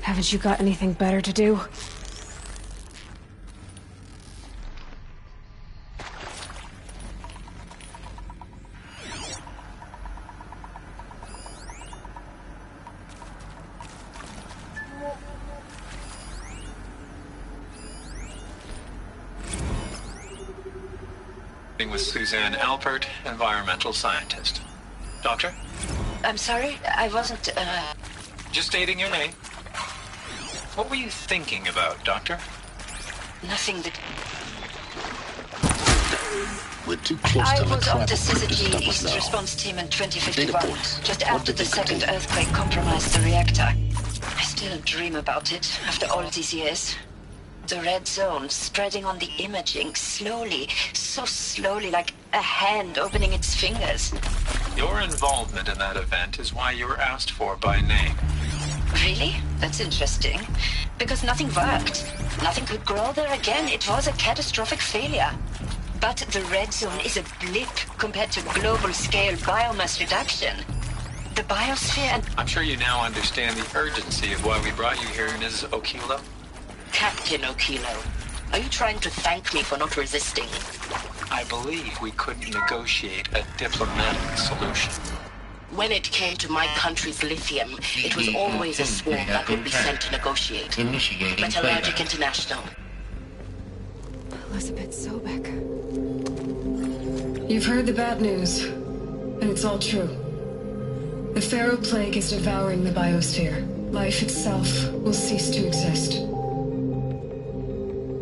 Speaker 1: Haven't you got anything better to do?
Speaker 14: With Suzanne Alpert, environmental scientist. Doctor?
Speaker 15: I'm sorry, I wasn't,
Speaker 14: Just stating your name. What were you thinking about, Doctor?
Speaker 15: Nothing that...
Speaker 3: We're too close to
Speaker 15: I was on the
Speaker 3: stop
Speaker 15: Syzygy
Speaker 3: us
Speaker 15: East
Speaker 3: now.
Speaker 15: Response Team in
Speaker 3: Data
Speaker 15: 2051,
Speaker 3: points.
Speaker 15: just
Speaker 3: What
Speaker 15: after
Speaker 3: did
Speaker 15: the
Speaker 3: they
Speaker 15: second
Speaker 3: contain?
Speaker 15: earthquake compromised the reactor. I still dream about it, after all these years. The red zone spreading on the imaging, slowly, so slowly, like a hand opening its fingers.
Speaker 14: Your involvement in that event is why you were asked for by name.
Speaker 15: Really? That's interesting. Because nothing worked. Nothing could grow there again. It was a catastrophic failure. But the red zone is a blip compared to global-scale biomass reduction. The biosphere and...
Speaker 14: I'm sure you now understand the urgency of why we brought you here, Ms. Okilo.
Speaker 15: Captain Okilo, are you trying to thank me for not resisting?
Speaker 14: I believe we couldn't negotiate a diplomatic solution.
Speaker 15: When it came to my country's lithium, it was always a swarm that would be sent to negotiate. Metallurgic International.
Speaker 1: Elizabeth Sobek. You've heard the bad news, and it's all true. The Pharaoh Plague is devouring the biosphere. Life itself will cease to exist.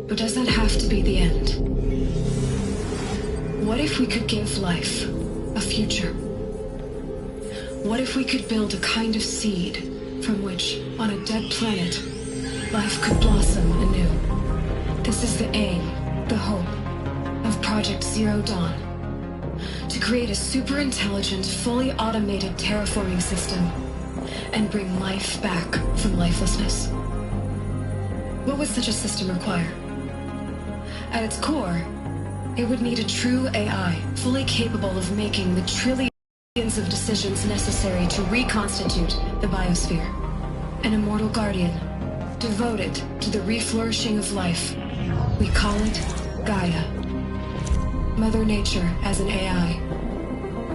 Speaker 1: But does that have to be the end? What if we could give life a future? What if we could build a kind of seed from which, on a dead planet, life could blossom anew? This is the aim, the hope, of Project Zero Dawn. To create a super-intelligent, fully automated terraforming system and bring life back from lifelessness. What would such a system require? At its core, it would need a true AI, fully capable of making the trillions of decisions necessary to reconstitute the biosphere. an immortal guardian, devoted to the reflourishing of life. We call it Gaia. Mother Nature as an AI.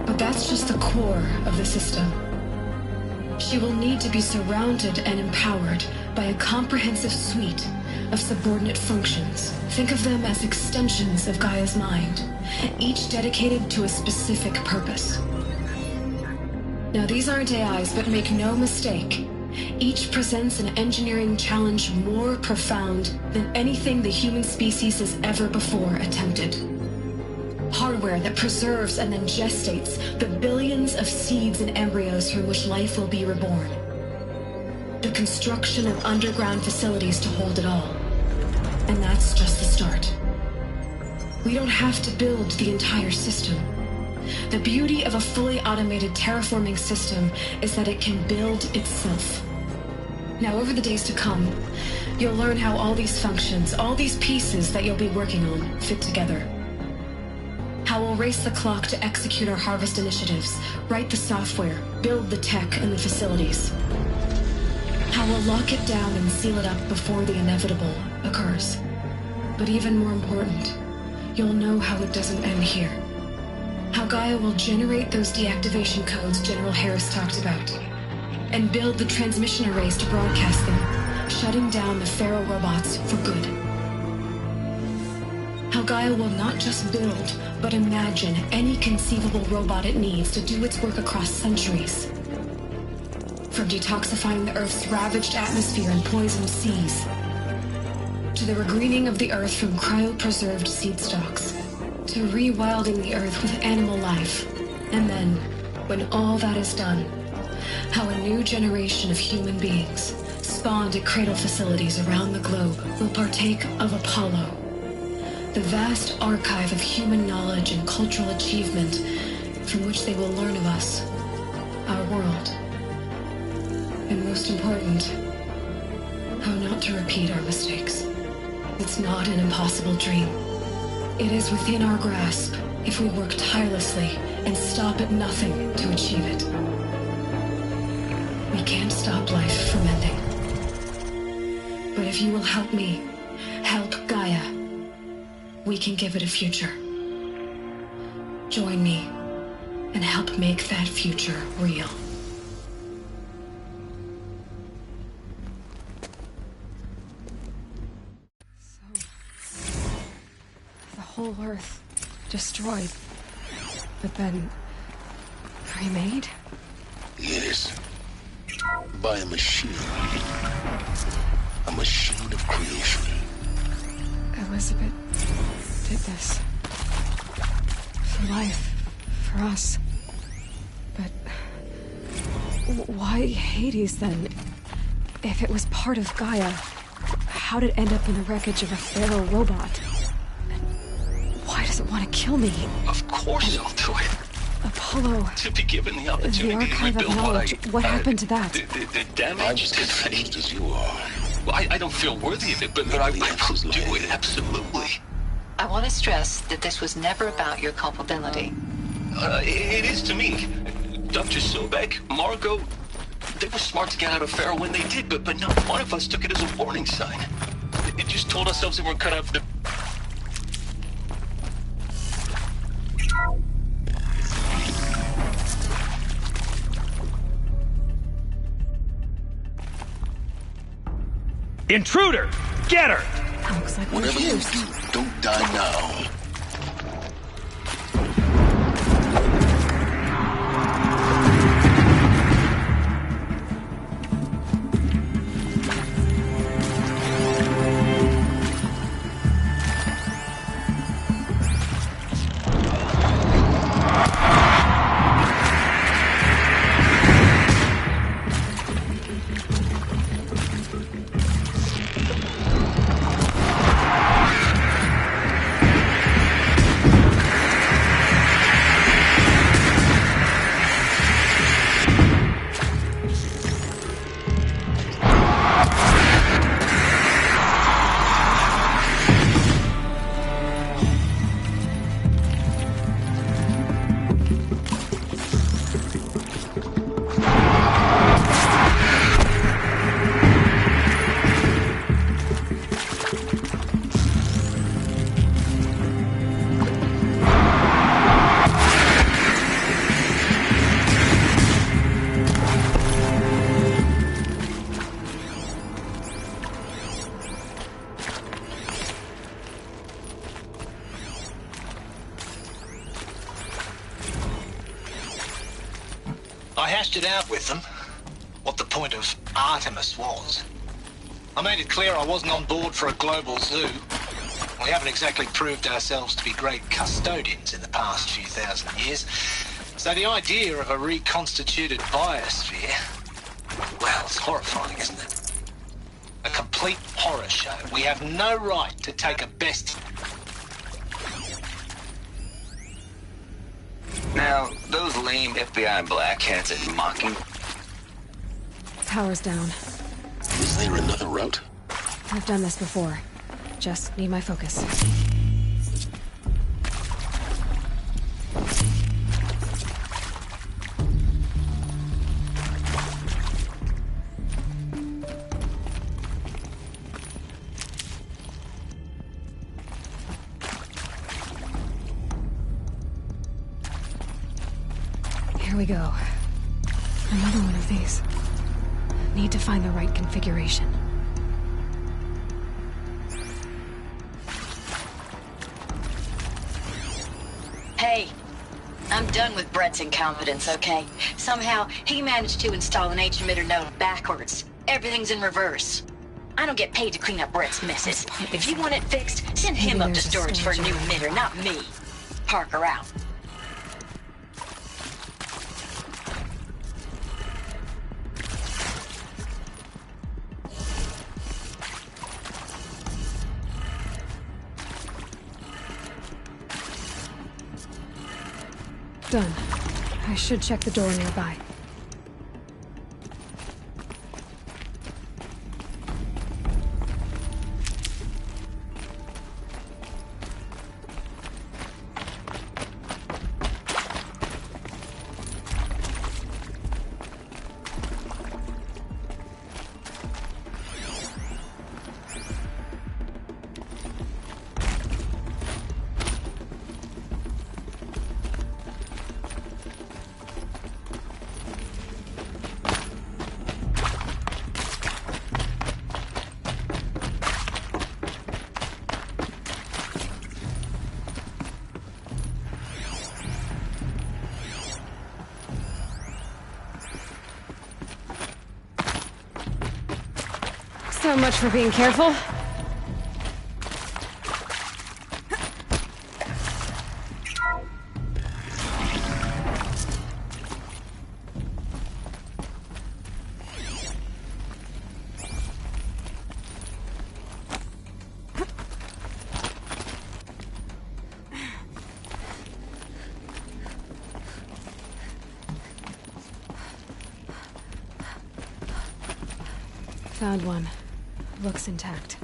Speaker 1: But that's just the core of the system. She will need to be surrounded and empowered by a comprehensive suite of subordinate functions. Think of them as extensions of Gaia's mind, each dedicated to a specific purpose. Now, these aren't AIs, but make no mistake, each presents an engineering challenge more profound than anything the human species has ever before attempted. Hardware that preserves and then gestates the billions of seeds and embryos from which life will be reborn. The construction of underground facilities to hold it all. And that's just the start. We don't have to build the entire system. The beauty of a fully automated terraforming system is that it can build itself. Now, over the days to come, you'll learn how all these functions, all these pieces that you'll be working on, fit together. How we'll race the clock to execute our harvest initiatives, write the software, build the tech and the facilities. How we'll lock it down and seal it up before the inevitable occurs. But even more important, you'll know how it doesn't end here. How Gaia will generate those deactivation codes General Harris talked about, and build the transmission arrays to broadcast them, shutting down the Pharaoh robots for good. How Gaia will not just build, but imagine any conceivable robot it needs to do its work across centuries. From detoxifying the Earth's ravaged atmosphere and poisoned seas, to the regreening of the Earth from cryopreserved seed stalks, to rewilding the Earth with animal life. And then, when all that is done, how a new generation of human beings, spawned at cradle facilities around the globe, will partake of Apollo, the vast archive of human knowledge and cultural achievement from which they will learn of us, our world. And most important, how not to repeat our mistakes. It's not an impossible dream. It is within our grasp if we work tirelessly and stop at nothing to achieve it. We can't stop life from ending. But if you will help me, help Gaia, we can give it a future. Join me and help make that future real. The whole Earth destroyed, but then remade?
Speaker 3: Yes. By a machine. A machine of creation.
Speaker 1: Elizabeth did this. For life. For us. But why Hades then? If it was part of Gaia, how did it end up in the wreckage of a Pharaoh robot? And why does it want to kill me?
Speaker 16: Of course I'll do it.
Speaker 1: Apollo.
Speaker 16: To be given the opportunity
Speaker 1: the archive
Speaker 16: to
Speaker 1: of
Speaker 16: rebuild
Speaker 1: knowledge. What happened to that?
Speaker 16: The damage.
Speaker 3: I'm as confused as you are.
Speaker 16: Well, I don't feel worthy of it, but I will do it, absolutely.
Speaker 15: I want to stress that this was never about your culpability.
Speaker 16: It is to me. Dr. Sobek, Margot, they were smart to get out of Pharaoh when they did, but not one of us took it as a warning sign. It just told ourselves that we're cut out for the...
Speaker 6: Intruder! Get her!
Speaker 1: Looks like
Speaker 3: whatever you do, don't die now.
Speaker 14: hashed it out with them, what the point of Artemis was. I made it clear I wasn't on board for a global zoo. We haven't exactly proved ourselves to be great custodians in the past few thousand years. So the idea of a reconstituted biosphere, well, it's horrifying, isn't it? A complete horror show. We have no right to take a best...
Speaker 16: Now, those lame FBI black hats at Mocking...
Speaker 1: Power's down.
Speaker 3: Is there another route?
Speaker 1: I've done this before. Just need my focus. Here we go. Another one of these. Need to find the right configuration.
Speaker 15: Hey, I'm done with Brett's incompetence, okay? Somehow, he managed to install an H-emitter node backwards. Everything's in reverse. I don't get paid to clean up Brett's messes. If you want it fixed, send him up to storage for a new emitter, not me. Parker out.
Speaker 1: Done. I should check the door nearby. So much for being careful. Found one. Looks intact.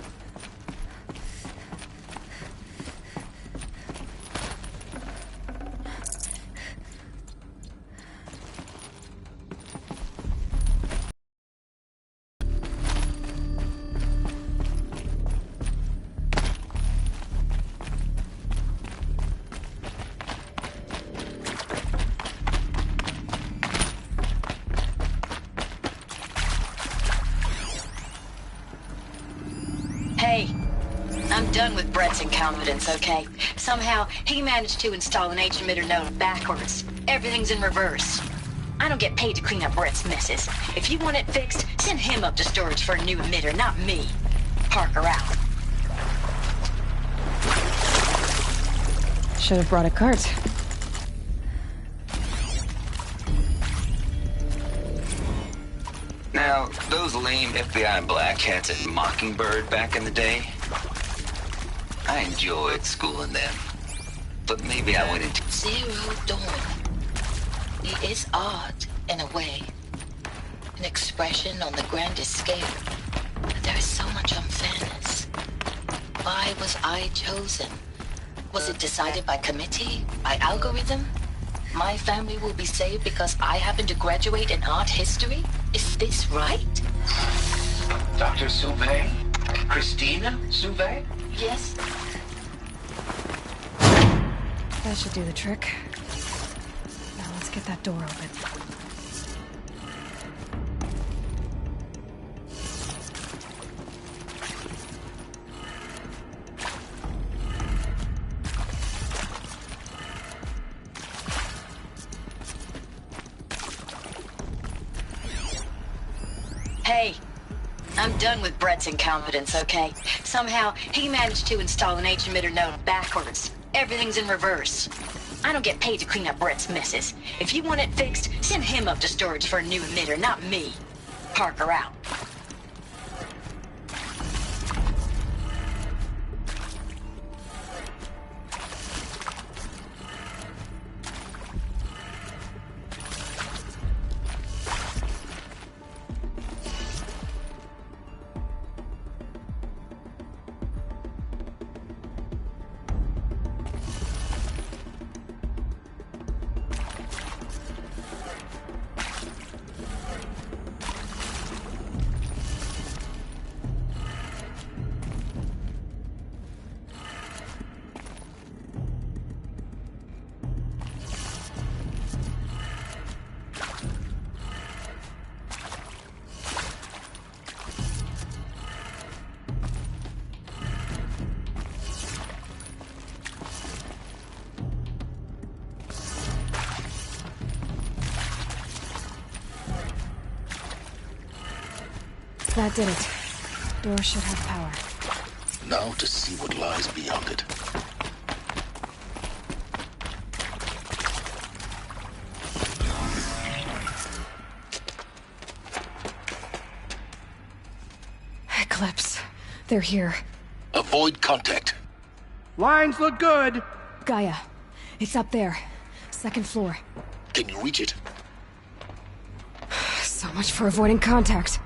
Speaker 15: Hey, I'm done with Brett's incompetence, okay? Somehow, he managed to install an H-emitter node backwards. Everything's in reverse. I don't get paid to clean up Brett's messes. If you want it fixed, send him up to storage for a new emitter, not me. Parker out.
Speaker 1: Should have brought a cart.
Speaker 16: Now, those lame FBI black hats at Mockingbird back in the day, I enjoyed schooling them. But maybe I went into...
Speaker 15: Zero Dawn. It is art, in a way. An expression on the grandest scale. But there is so much unfairness. Why was I chosen? Was it decided by committee? By algorithm? My family will be saved because I happen to graduate in art history? Is this right?
Speaker 12: Dr. Sauvé? Christina Sauvé?
Speaker 15: Yes.
Speaker 1: That should do the trick. Now let's get that door open.
Speaker 15: Hey, I'm done with Brett's incompetence, okay? Somehow, he managed to install an H-emitter node backwards. Everything's in reverse. I don't get paid to clean up Brett's messes. If you want it fixed, send him up to storage for a new emitter, not me. Parker out.
Speaker 1: That did it. Door should have power.
Speaker 3: Now to see what lies beyond it.
Speaker 1: Eclipse. They're here.
Speaker 3: Avoid contact.
Speaker 6: Lines look good.
Speaker 1: Gaia. It's up there. Second floor.
Speaker 3: Can you reach it?
Speaker 1: So much for avoiding contact.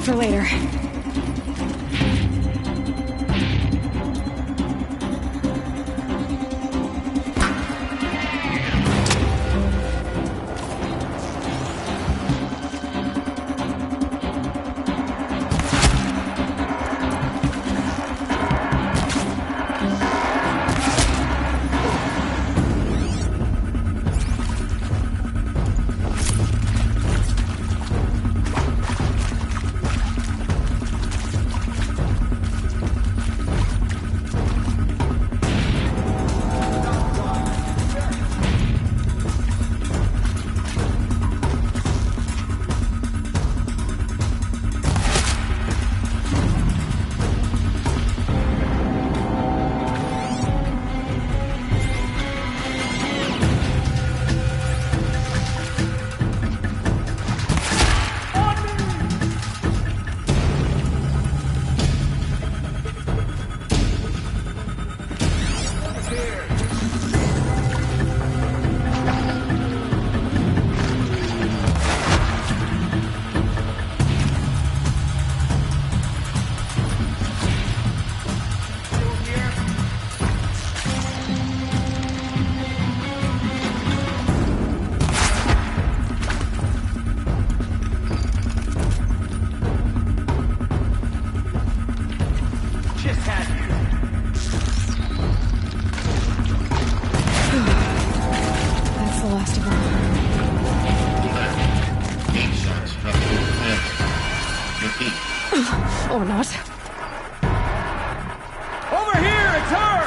Speaker 1: For later. Or not.
Speaker 5: Over here, it's her!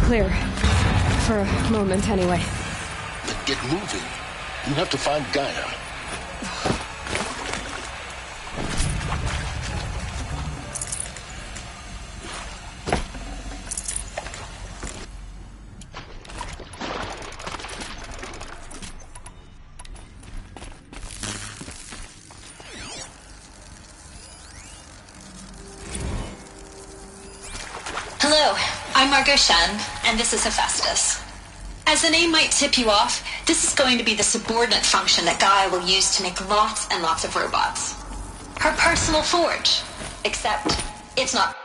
Speaker 1: clear. For a moment, anyway.
Speaker 3: Then get moving. You have to find Gaia.
Speaker 15: Hello, I'm Margot Shen, and this is Hephaestus. As the name might tip you off, this is going to be the subordinate function that Gaia will use to make lots and lots of robots. Her personal forge. Except, it's not...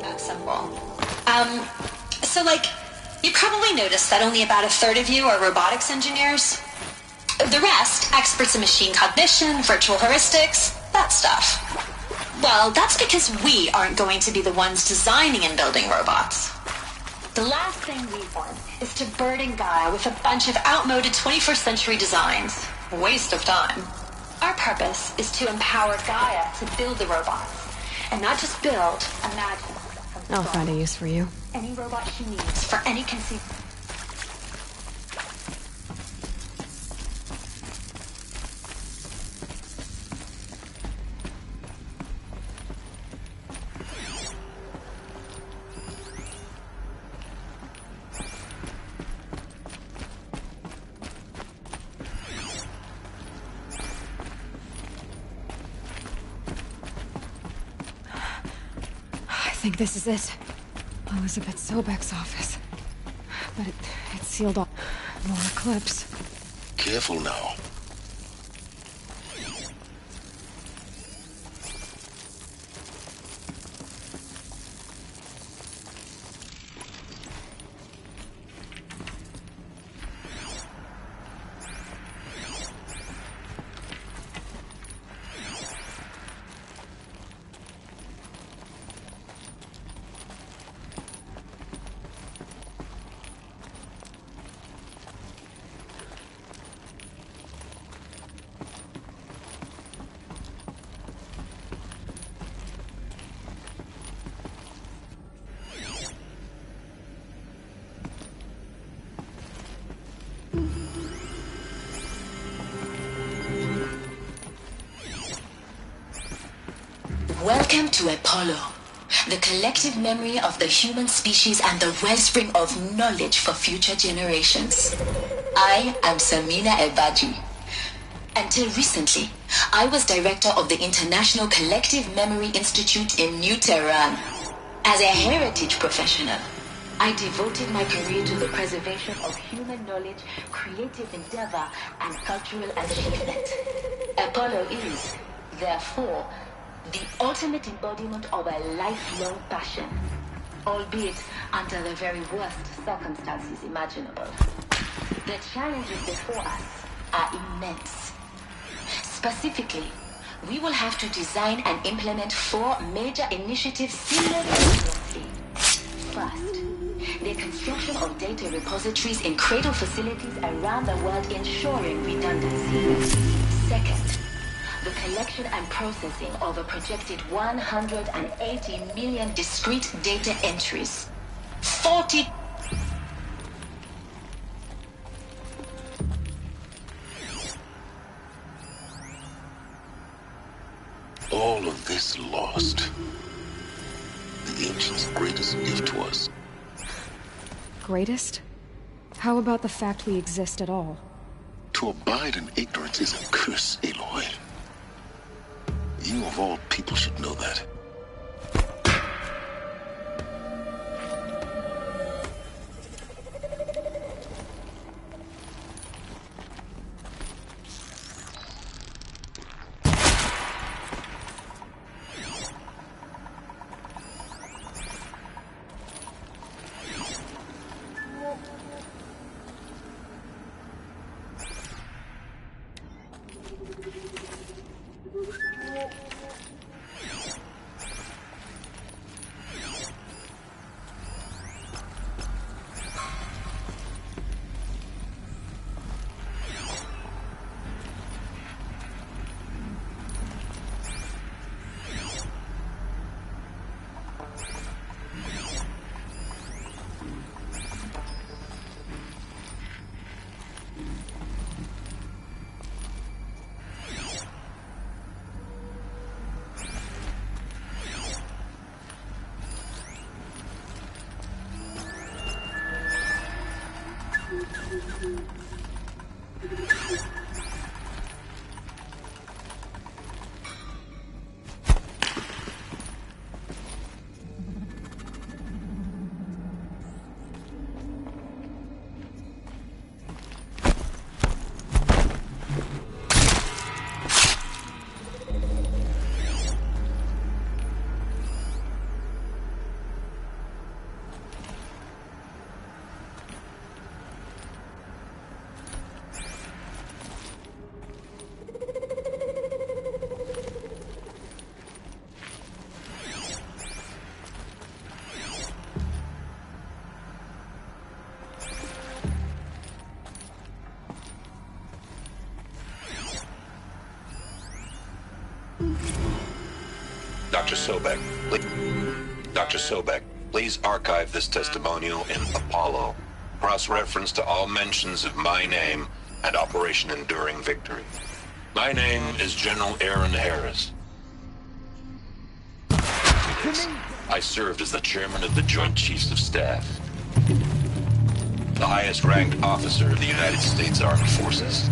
Speaker 15: that simple. So you probably noticed that only about a third of you are robotics engineers. The rest, experts in machine cognition, virtual heuristics, that stuff. Well, that's because we aren't going to be the ones designing and building robots. The last thing we want is to burden Gaia with a bunch of outmoded 21st century designs. Waste of time. Our purpose is to empower Gaia to build the robots. And not just build, imagine.
Speaker 1: I'll find a use for you.
Speaker 15: Any robot she needs for any
Speaker 1: I think this is it. Elizabeth Sobek's office. But it's sealed off. More Eclipse.
Speaker 3: Careful now.
Speaker 15: Welcome to Apollo, the collective memory of the human species and the wellspring of knowledge for future generations. I am Samina Ebaji. Until recently, I was director of the International Collective Memory Institute in New Tehran. As a heritage professional, I devoted my career to the preservation of human knowledge, creative endeavor, and cultural achievement. Apollo is, therefore, the ultimate embodiment of a lifelong passion, albeit under the very worst circumstances imaginable. The challenges before us are immense. Specifically, we will have to design and implement 4 major initiatives simultaneously. First, the construction of data repositories in cradle facilities around the world ensuring redundancy. Second, the collection and processing of a projected 180 million discrete data entries. 40...
Speaker 3: All of this lost. The ancients' greatest gift to us.
Speaker 1: Greatest? How about the fact we exist at all?
Speaker 3: To abide in ignorance is a curse, Aloy. You of all people should know that.
Speaker 13: Dr. Sobek. Dr. Sobek, please archive this testimonial in Apollo. Cross-reference to all mentions of my name and Operation Enduring Victory. My name is General Aaron Harris. I served as the chairman of the Joint Chiefs of Staff, the highest-ranked officer of the United States Armed Forces.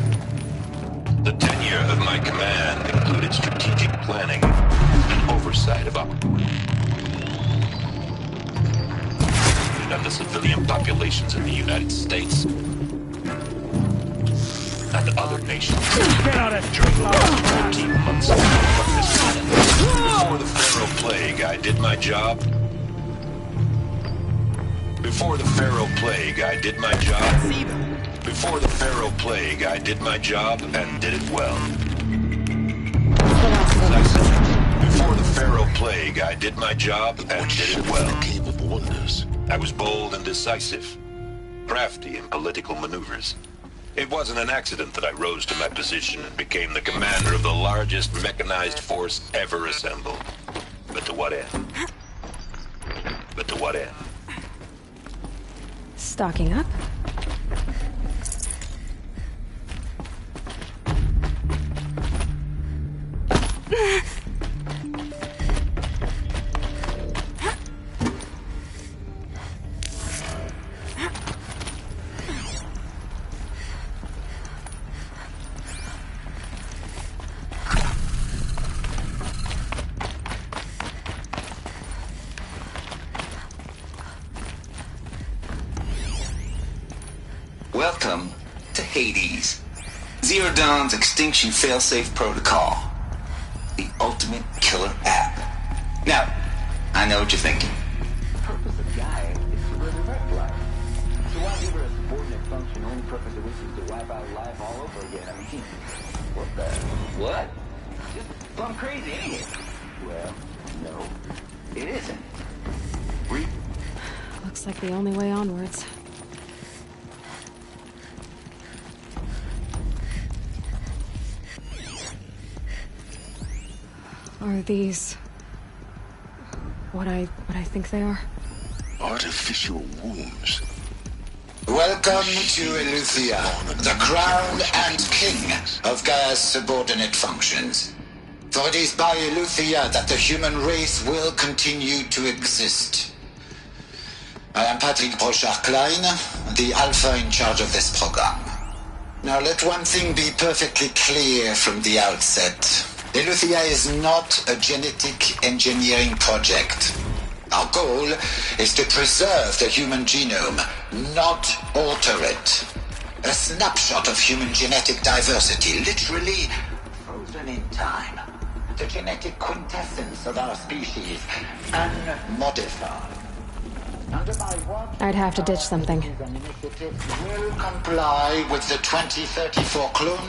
Speaker 13: The tenure of my command included strategic planning and oversight of the civilian populations in the United States and other nations. During the last 14 months of this planet, before the Pharaoh Plague, I did my job. Before the Pharaoh Plague, I did my job. Before the Pharaoh Plague, I did my job and did it well. As I said, before the Pharaoh Plague, I did my job and did it well. Cave of Wonders. I was bold and decisive, crafty in political maneuvers. It wasn't an accident that I rose to my position and became the commander of the largest mechanized force ever assembled. But to what end? But to what end?
Speaker 2: Stocking up?
Speaker 17: Welcome to Hades, Zero Dawn's extinction failsafe protocol, the ultimate killer app. Now, I know what you're thinking.
Speaker 18: The purpose of Gaia is to resurrect life. So why give her a subordinate function only purpose of which is to wipe out life all over again? I mean, what the? What? Just plumb crazy, ain't it? Well, no, it isn't.
Speaker 2: Looks like the only way onwards. Are these what I think they are?
Speaker 3: Artificial wombs.
Speaker 19: Welcome to Eleuthia, the crown and king of Gaia's subordinate functions. For it is by Eleuthia that the human race will continue to exist. I am Patrick Brochard-Klein, the Alpha in charge of this program. Now let one thing be perfectly clear from the outset. Eleuthia is not a genetic engineering project. Our goal is to preserve the human genome, not alter it. A snapshot of human genetic diversity, literally frozen in time. The genetic quintessence of our species, unmodified.
Speaker 2: I'd have to ditch something.
Speaker 19: Will comply with the 2034 clone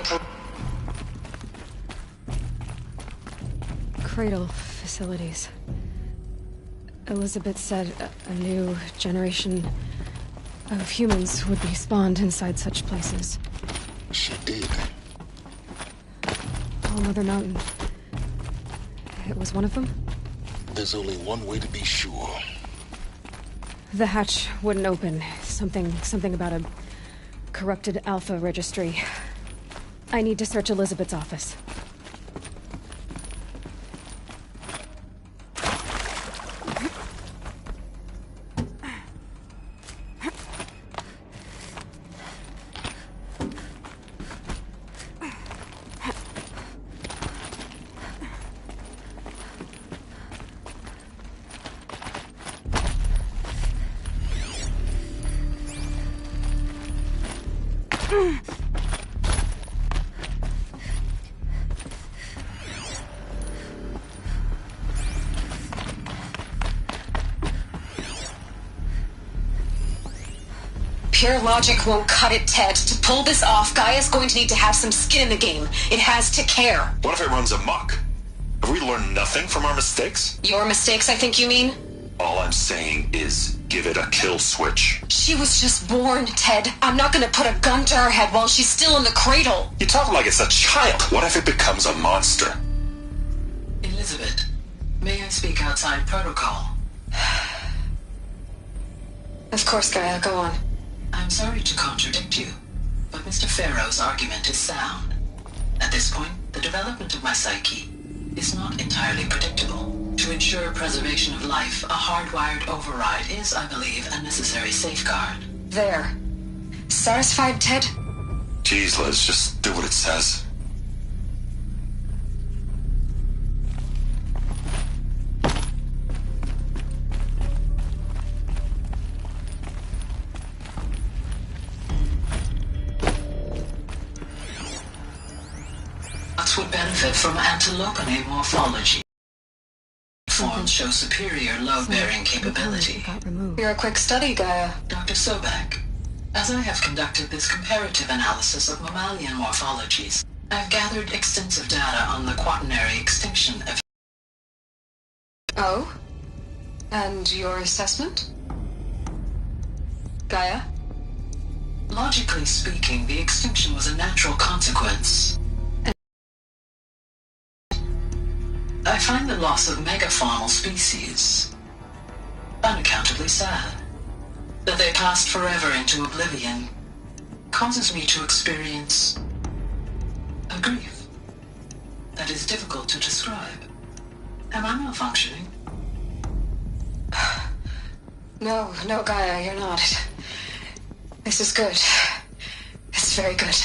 Speaker 2: Cradle facilities. Elizabeth said a new generation of humans would be spawned inside such places.
Speaker 3: She did.
Speaker 2: All Mother Mountain. It was one of them?
Speaker 3: There's only one way to be sure.
Speaker 2: The hatch wouldn't open. Something about a corrupted Alpha registry. I need to search Elizabeth's office.
Speaker 15: Pure logic won't cut it, Ted. To pull this off, Gaia's going to need to have some skin in the game. It has to care.
Speaker 13: What if it runs amok? Have we learned nothing from our mistakes?
Speaker 15: Your mistakes, I think you mean?
Speaker 13: All I'm saying is give it a kill switch.
Speaker 15: She was just born, Ted. I'm not gonna put a gun to her head while she's still in the cradle.
Speaker 13: You talk like it's a child. What if it becomes a monster?
Speaker 20: Elizabeth, may I speak outside protocol?
Speaker 1: Of course, Gaia, go on.
Speaker 20: I'm sorry to contradict you, but Mr. Farrow's argument is sound. At this point, the development of my psyche is not entirely predictable. To ensure preservation of life, a hardwired override is, I believe, a necessary safeguard.
Speaker 1: There. Satisfied, Ted?
Speaker 19: Jeez, Liz, just do what it says.
Speaker 20: Would benefit from antilopine morphology. Forms show superior load-bearing capability.
Speaker 1: You're a quick study, Gaia.
Speaker 20: Dr. Sobek, as I have conducted this comparative analysis of mammalian morphologies, I've gathered extensive data on the quaternary extinction of...
Speaker 1: Oh? And your assessment? Gaia?
Speaker 20: Logically speaking, the extinction was a natural consequence. I find the loss of megafaunal species unaccountably sad. That they passed forever into oblivion causes me to experience a grief that is difficult to describe. Am I malfunctioning?
Speaker 1: No, Gaia, you're not. This is good. It's very good.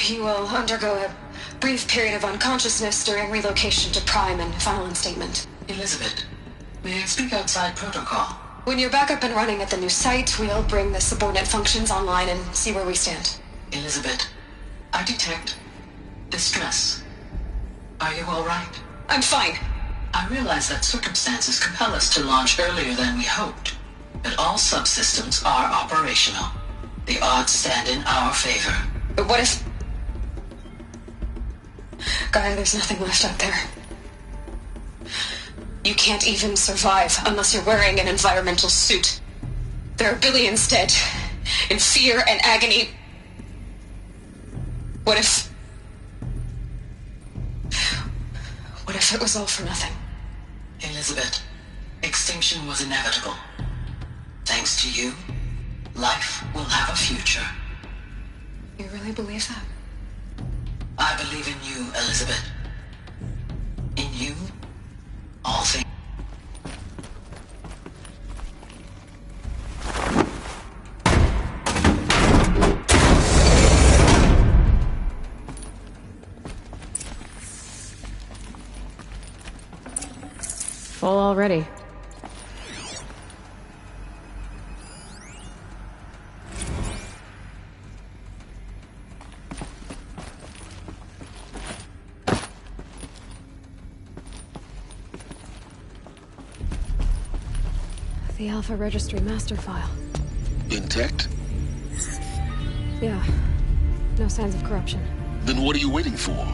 Speaker 1: You will undergo a brief period of unconsciousness during relocation to Prime and final instatement.
Speaker 20: Elizabeth, may I speak outside protocol?
Speaker 1: When you're back up and running at the new site, we'll bring the subordinate functions online and see where we stand.
Speaker 20: Elizabeth, I detect distress. Are you all right?
Speaker 1: I'm fine.
Speaker 20: I realize that circumstances compel us to launch earlier than we hoped, but all subsystems are operational. The odds stand in our favor.
Speaker 1: But what if... Gaia, there's nothing left out there. You can't even survive unless you're wearing an environmental suit. There are billions dead, in fear and agony. What if it was all for nothing?
Speaker 20: Elizabeth, extinction was inevitable. Thanks to you, life will have a future.
Speaker 1: You really believe that?
Speaker 20: I believe in you, Elizabeth. In you, all things.
Speaker 2: Full already. The Alpha Registry master file.
Speaker 3: Intact?
Speaker 2: Yeah. No signs of corruption.
Speaker 3: Then what are you waiting for?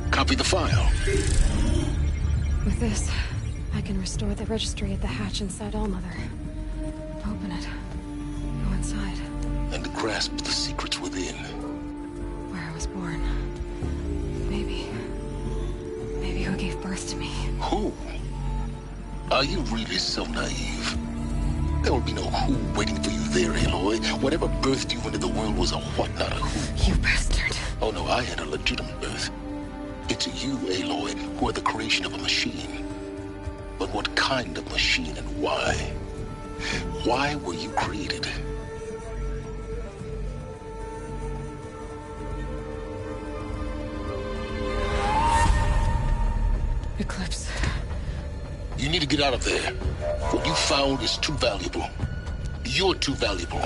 Speaker 3: Copy the file.
Speaker 2: With this, I can restore the registry at the hatch inside Allmother. Open it. Go inside.
Speaker 3: And grasp the secrets within.
Speaker 2: Where I was born. Maybe who gave birth to me.
Speaker 3: Who? Are you really so naive? There will be no who waiting for you there, Aloy. Whatever birthed you into the world was a what, not a who.
Speaker 2: You bastard.
Speaker 3: Oh no, I had a legitimate birth. It's you, Aloy, who are the creation of a machine. But what kind of machine and why? Why were you created?
Speaker 2: Eclipse.
Speaker 3: You need to get out of there. What you found is too valuable. You're too valuable.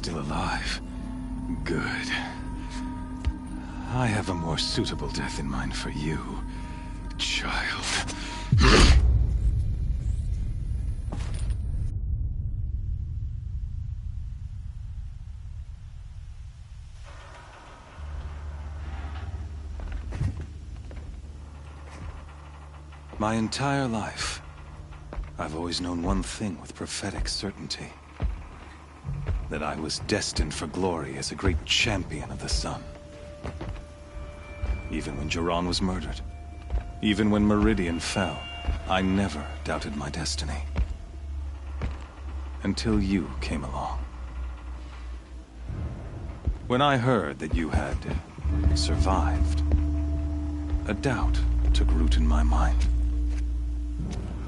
Speaker 4: still alive. Good. I have a more suitable death in mind for you, child. My entire life, I've always known one thing with prophetic certainty. That I was destined for glory as a great champion of the sun. Even when Jiran was murdered, even when Meridian fell, I never doubted my destiny. Until you came along. When I heard that you had survived, a doubt took root in my mind.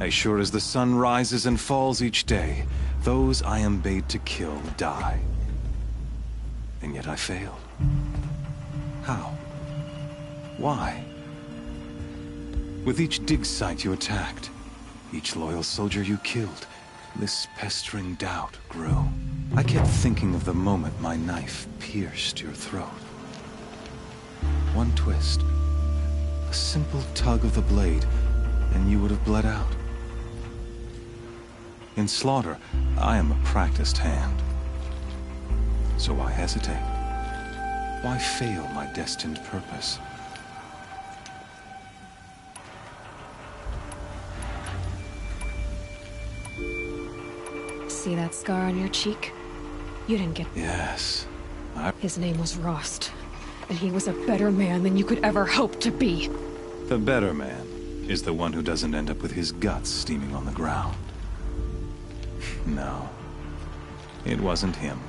Speaker 4: As sure as the sun rises and falls each day, those I am bade to kill die. And yet I failed. How? Why? With each dig site you attacked, each loyal soldier you killed, this pestering doubt grew. I kept thinking of the moment my knife pierced your throat. One twist, a simple tug of the blade, and you would have bled out. In slaughter, I am a practiced hand. So why hesitate? Why fail my destined purpose?
Speaker 2: See that scar on your cheek? You didn't get...
Speaker 4: Yes,
Speaker 2: His name was Rost, and he was a better man than you could ever hope to be.
Speaker 4: The better man is the one who doesn't end up with his guts steaming on the ground. No, it wasn't him.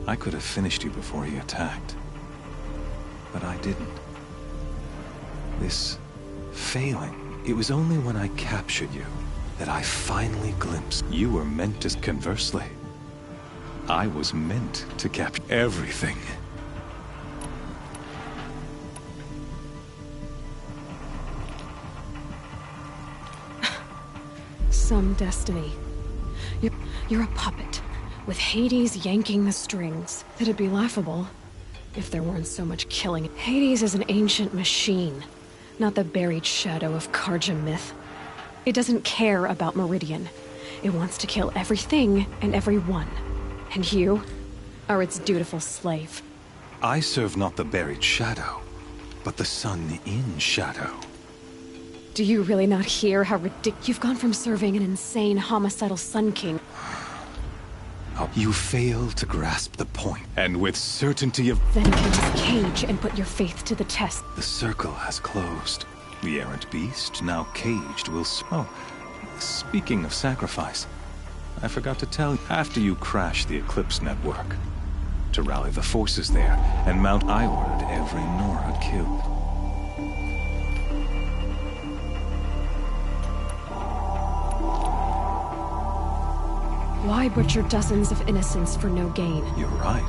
Speaker 4: I could have finished you before he attacked. But I didn't. This failing, it was only when I captured you that I finally glimpsed you were meant to. Conversely, I was meant to capture everything.
Speaker 2: Some destiny. You're a puppet, with Hades yanking the strings. It'd be laughable if there weren't so much killing. Hades is an ancient machine, not the buried shadow of Karja myth. It doesn't care about Meridian. It wants to kill everything and everyone. And you are its dutiful slave.
Speaker 4: I serve not the buried shadow, but the sun in shadow.
Speaker 2: Do you really not hear how ridiculous... You've gone from serving an insane, homicidal Sun King.
Speaker 4: You fail to grasp the point, and with certainty of...
Speaker 2: Then enter this cage and put your faith to the test.
Speaker 4: The circle has closed. The errant beast, now caged, will... Oh, speaking of sacrifice, I forgot to tell you, after you crashed the Eclipse network, to rally the forces there, and Mount I ordered every Nora killed.
Speaker 2: Why butcher dozens of innocents for no gain?
Speaker 4: You're right.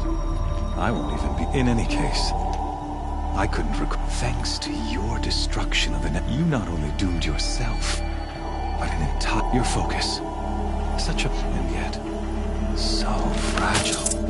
Speaker 4: I won't even be... In any case, I couldn't thanks to your destruction of the net, you not only doomed yourself, but an entire... Your focus. Such a... And yet, so fragile.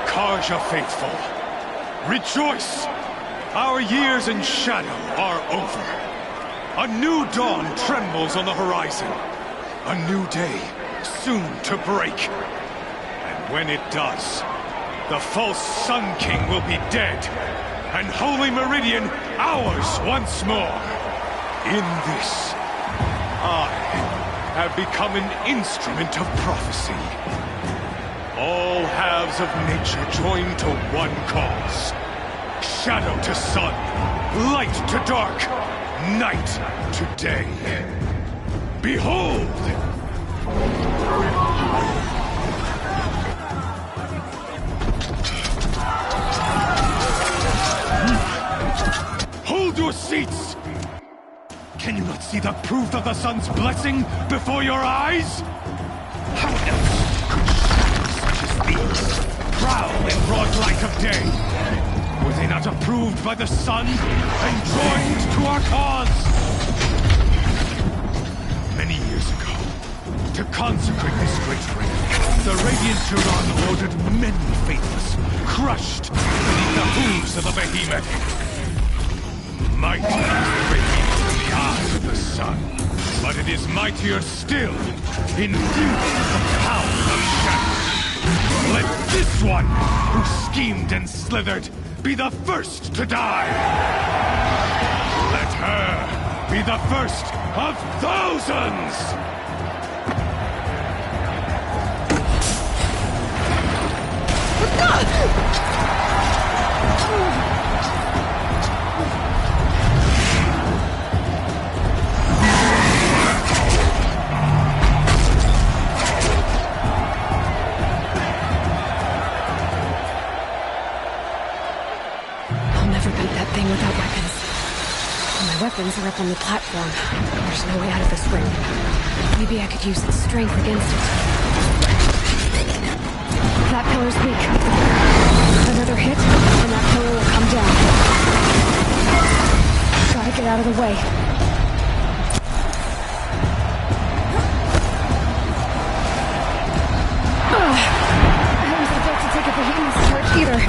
Speaker 8: Karja faithful, rejoice! Our years in shadow are over. A new dawn trembles on the horizon. A new day soon to break. And when it does, the false Sun King will be dead, and Holy Meridian ours once more. In this, I have become an instrument of prophecy. All halves of nature join to one cause. Shadow to sun, light to dark, night to day. Behold!
Speaker 21: seats! Can you not see the proof of the sun's blessing before your eyes? How else could shadows such as these prowl in broad light of day? Were they not approved by the sun and joined to our cause? Many years ago, to consecrate this great ring, the Radiant Turon ordered many faithless, crushed beneath the hooves of the behemoth. Mighty is the behemoth in the eyes of the sun, but it is mightier still in view of the power of shadow. Let this one, who schemed and slithered, be the first to die. Let her be the first of thousands!
Speaker 2: I'll never beat that thing without weapons. My weapons are up on the platform. There's no way out of this ring. Maybe I could use its strength against it. That pillar's weak. Another hit, and that pillar will come down. Gotta get out of the way. I wasn't built to take a behemoth's charge either.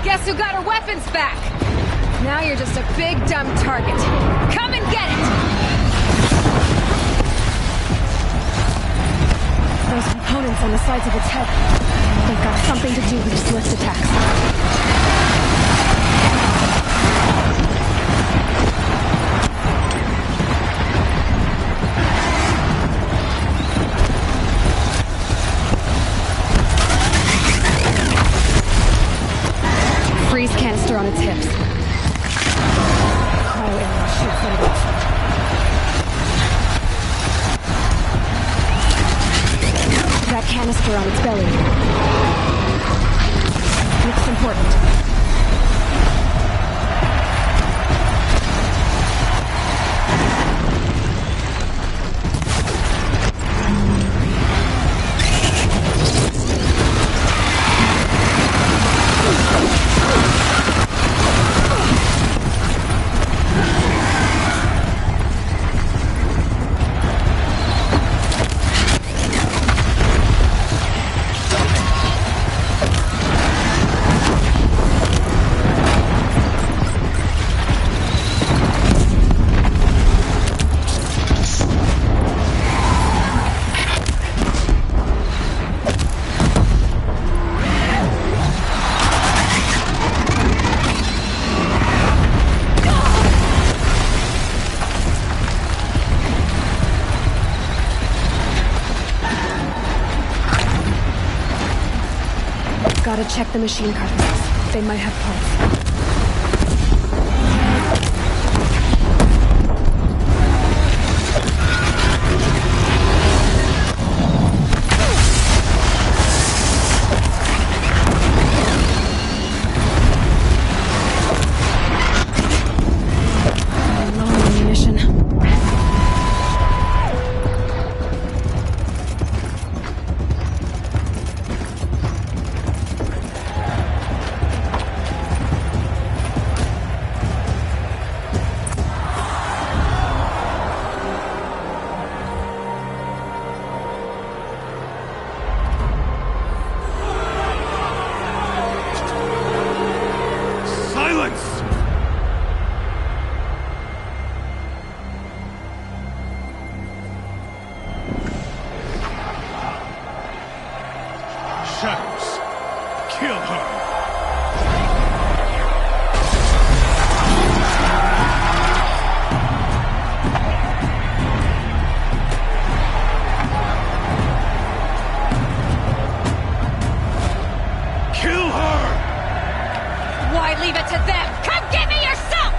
Speaker 22: Guess who got her weapons back? Now you're just a big, dumb target. Come and get it!
Speaker 2: Those components on the sides of its head. They've got something to do with Swift's attacks. Freeze canister on its hips. Cryo arrow shoots right off. That canister on its belly. Looks important. Gotta check the machine carcasses. They might have parts.
Speaker 21: shadows. Kill her.
Speaker 22: Why leave it to them? Come get me yourself!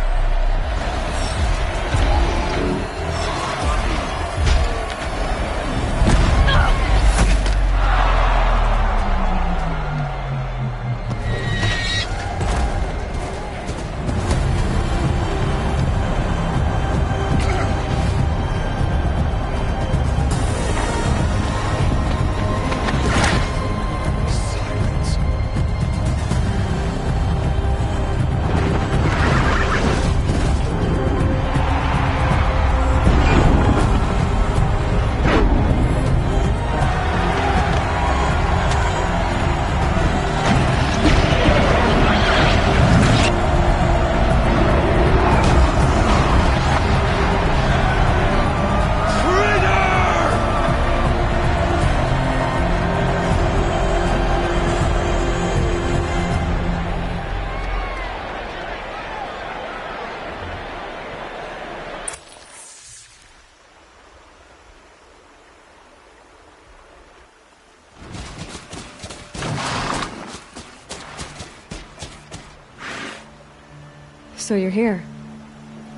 Speaker 2: So you're here.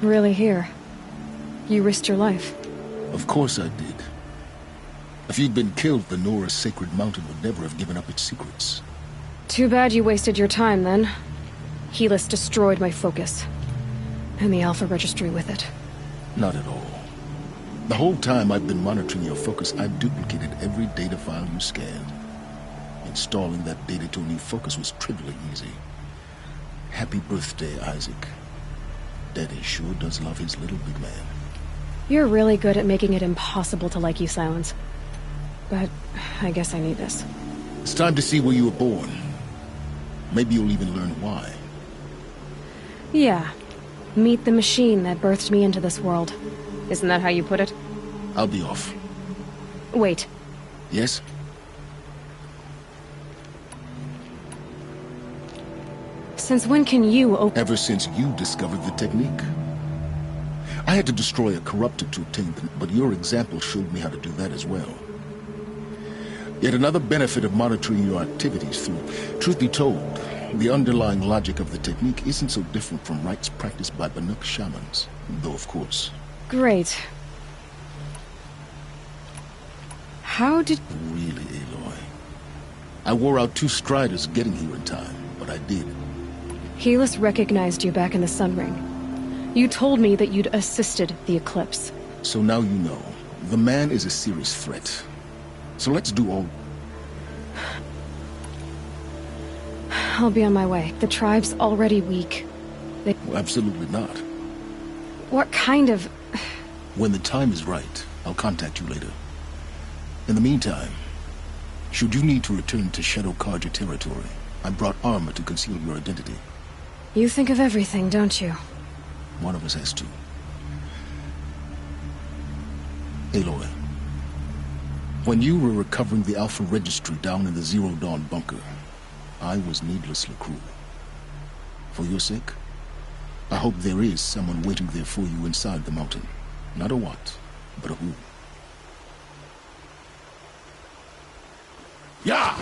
Speaker 2: Really here. You risked your life.
Speaker 3: Of course I did. If you'd been killed, the Nora's sacred mountain would never have given up its secrets.
Speaker 2: Too bad you wasted your time, then. Helis destroyed my focus. And the Alpha Registry with it.
Speaker 3: Not at all. The whole time I've been monitoring your focus, I've duplicated every data file you scanned. Installing that data to a new focus was trivially easy. Happy birthday, Isaac. Daddy sure does love his little big man.
Speaker 2: You're really good at making it impossible to like you, Silence. But I guess I need this.
Speaker 3: It's time to see where you were born. Maybe you'll even learn why.
Speaker 2: Yeah. Meet the machine that birthed me into this world. Isn't that how you put it?
Speaker 3: I'll be off.
Speaker 2: Wait.
Speaker 3: Yes?
Speaker 2: Since when can you open—
Speaker 3: Ever since you discovered the technique. I had to destroy a corruptor to obtain them, but your example showed me how to do that as well. Yet another benefit of monitoring your activities through. Truth be told, the underlying logic of the technique isn't so different from rites practiced by Banuk shamans. Though, of course.
Speaker 2: Great. How did—
Speaker 3: Really, Aloy. I wore out 2 striders getting here in time, but I did.
Speaker 2: Helis recognized you back in the Sun Ring. You told me that you'd assisted the Eclipse.
Speaker 3: So now you know. The man is a serious threat. So let's do all...
Speaker 2: I'll be on my way. The tribe's already weak.
Speaker 3: Well, absolutely not.
Speaker 2: What kind of...
Speaker 3: When the time is right, I'll contact you later. In the meantime, should you need to return to Shadow Carja territory, I brought armor to conceal your identity.
Speaker 2: You think of everything, don't you?
Speaker 3: One of us has to. Aloy, when you were recovering the Alpha Registry down in the Zero Dawn bunker, I was needlessly cruel. For your sake, I hope there is someone waiting there for you inside the mountain. Not a what, but a who. Yeah!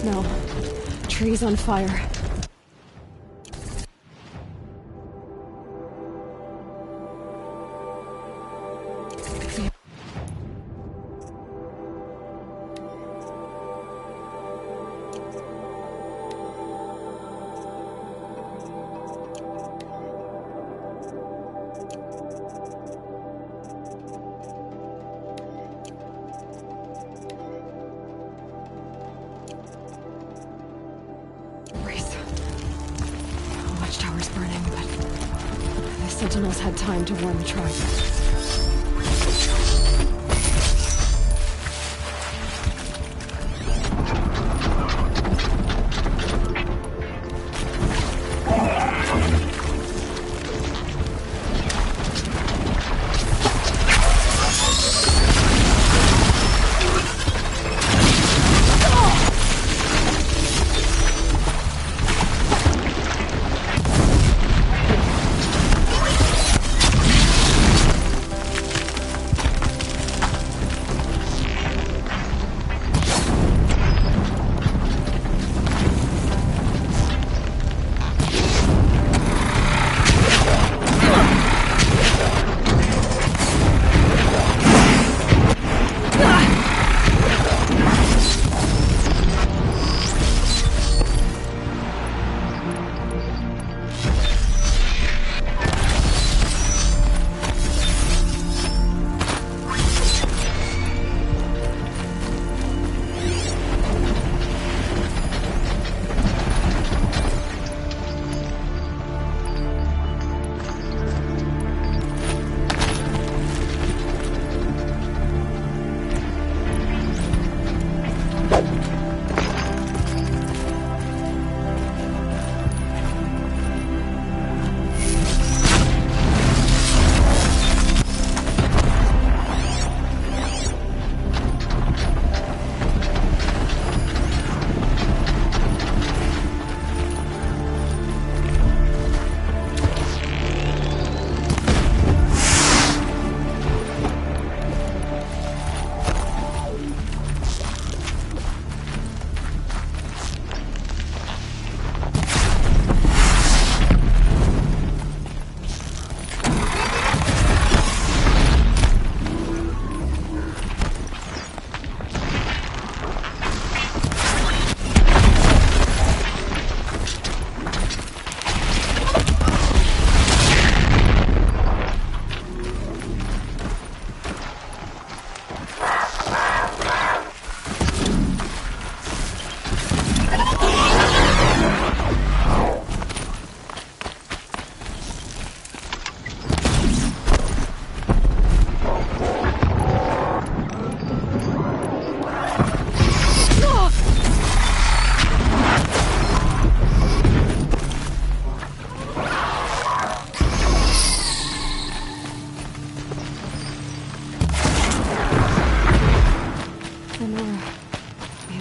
Speaker 2: smell. Trees on fire. Watchtower's burning, but the Sentinels had time to warn the tribe.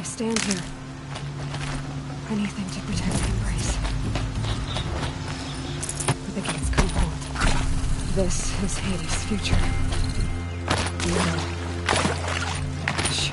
Speaker 2: Stand here. Anything to protect the Embrace. The gates come hold. This is Hades' future. No. Shh.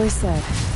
Speaker 2: always said,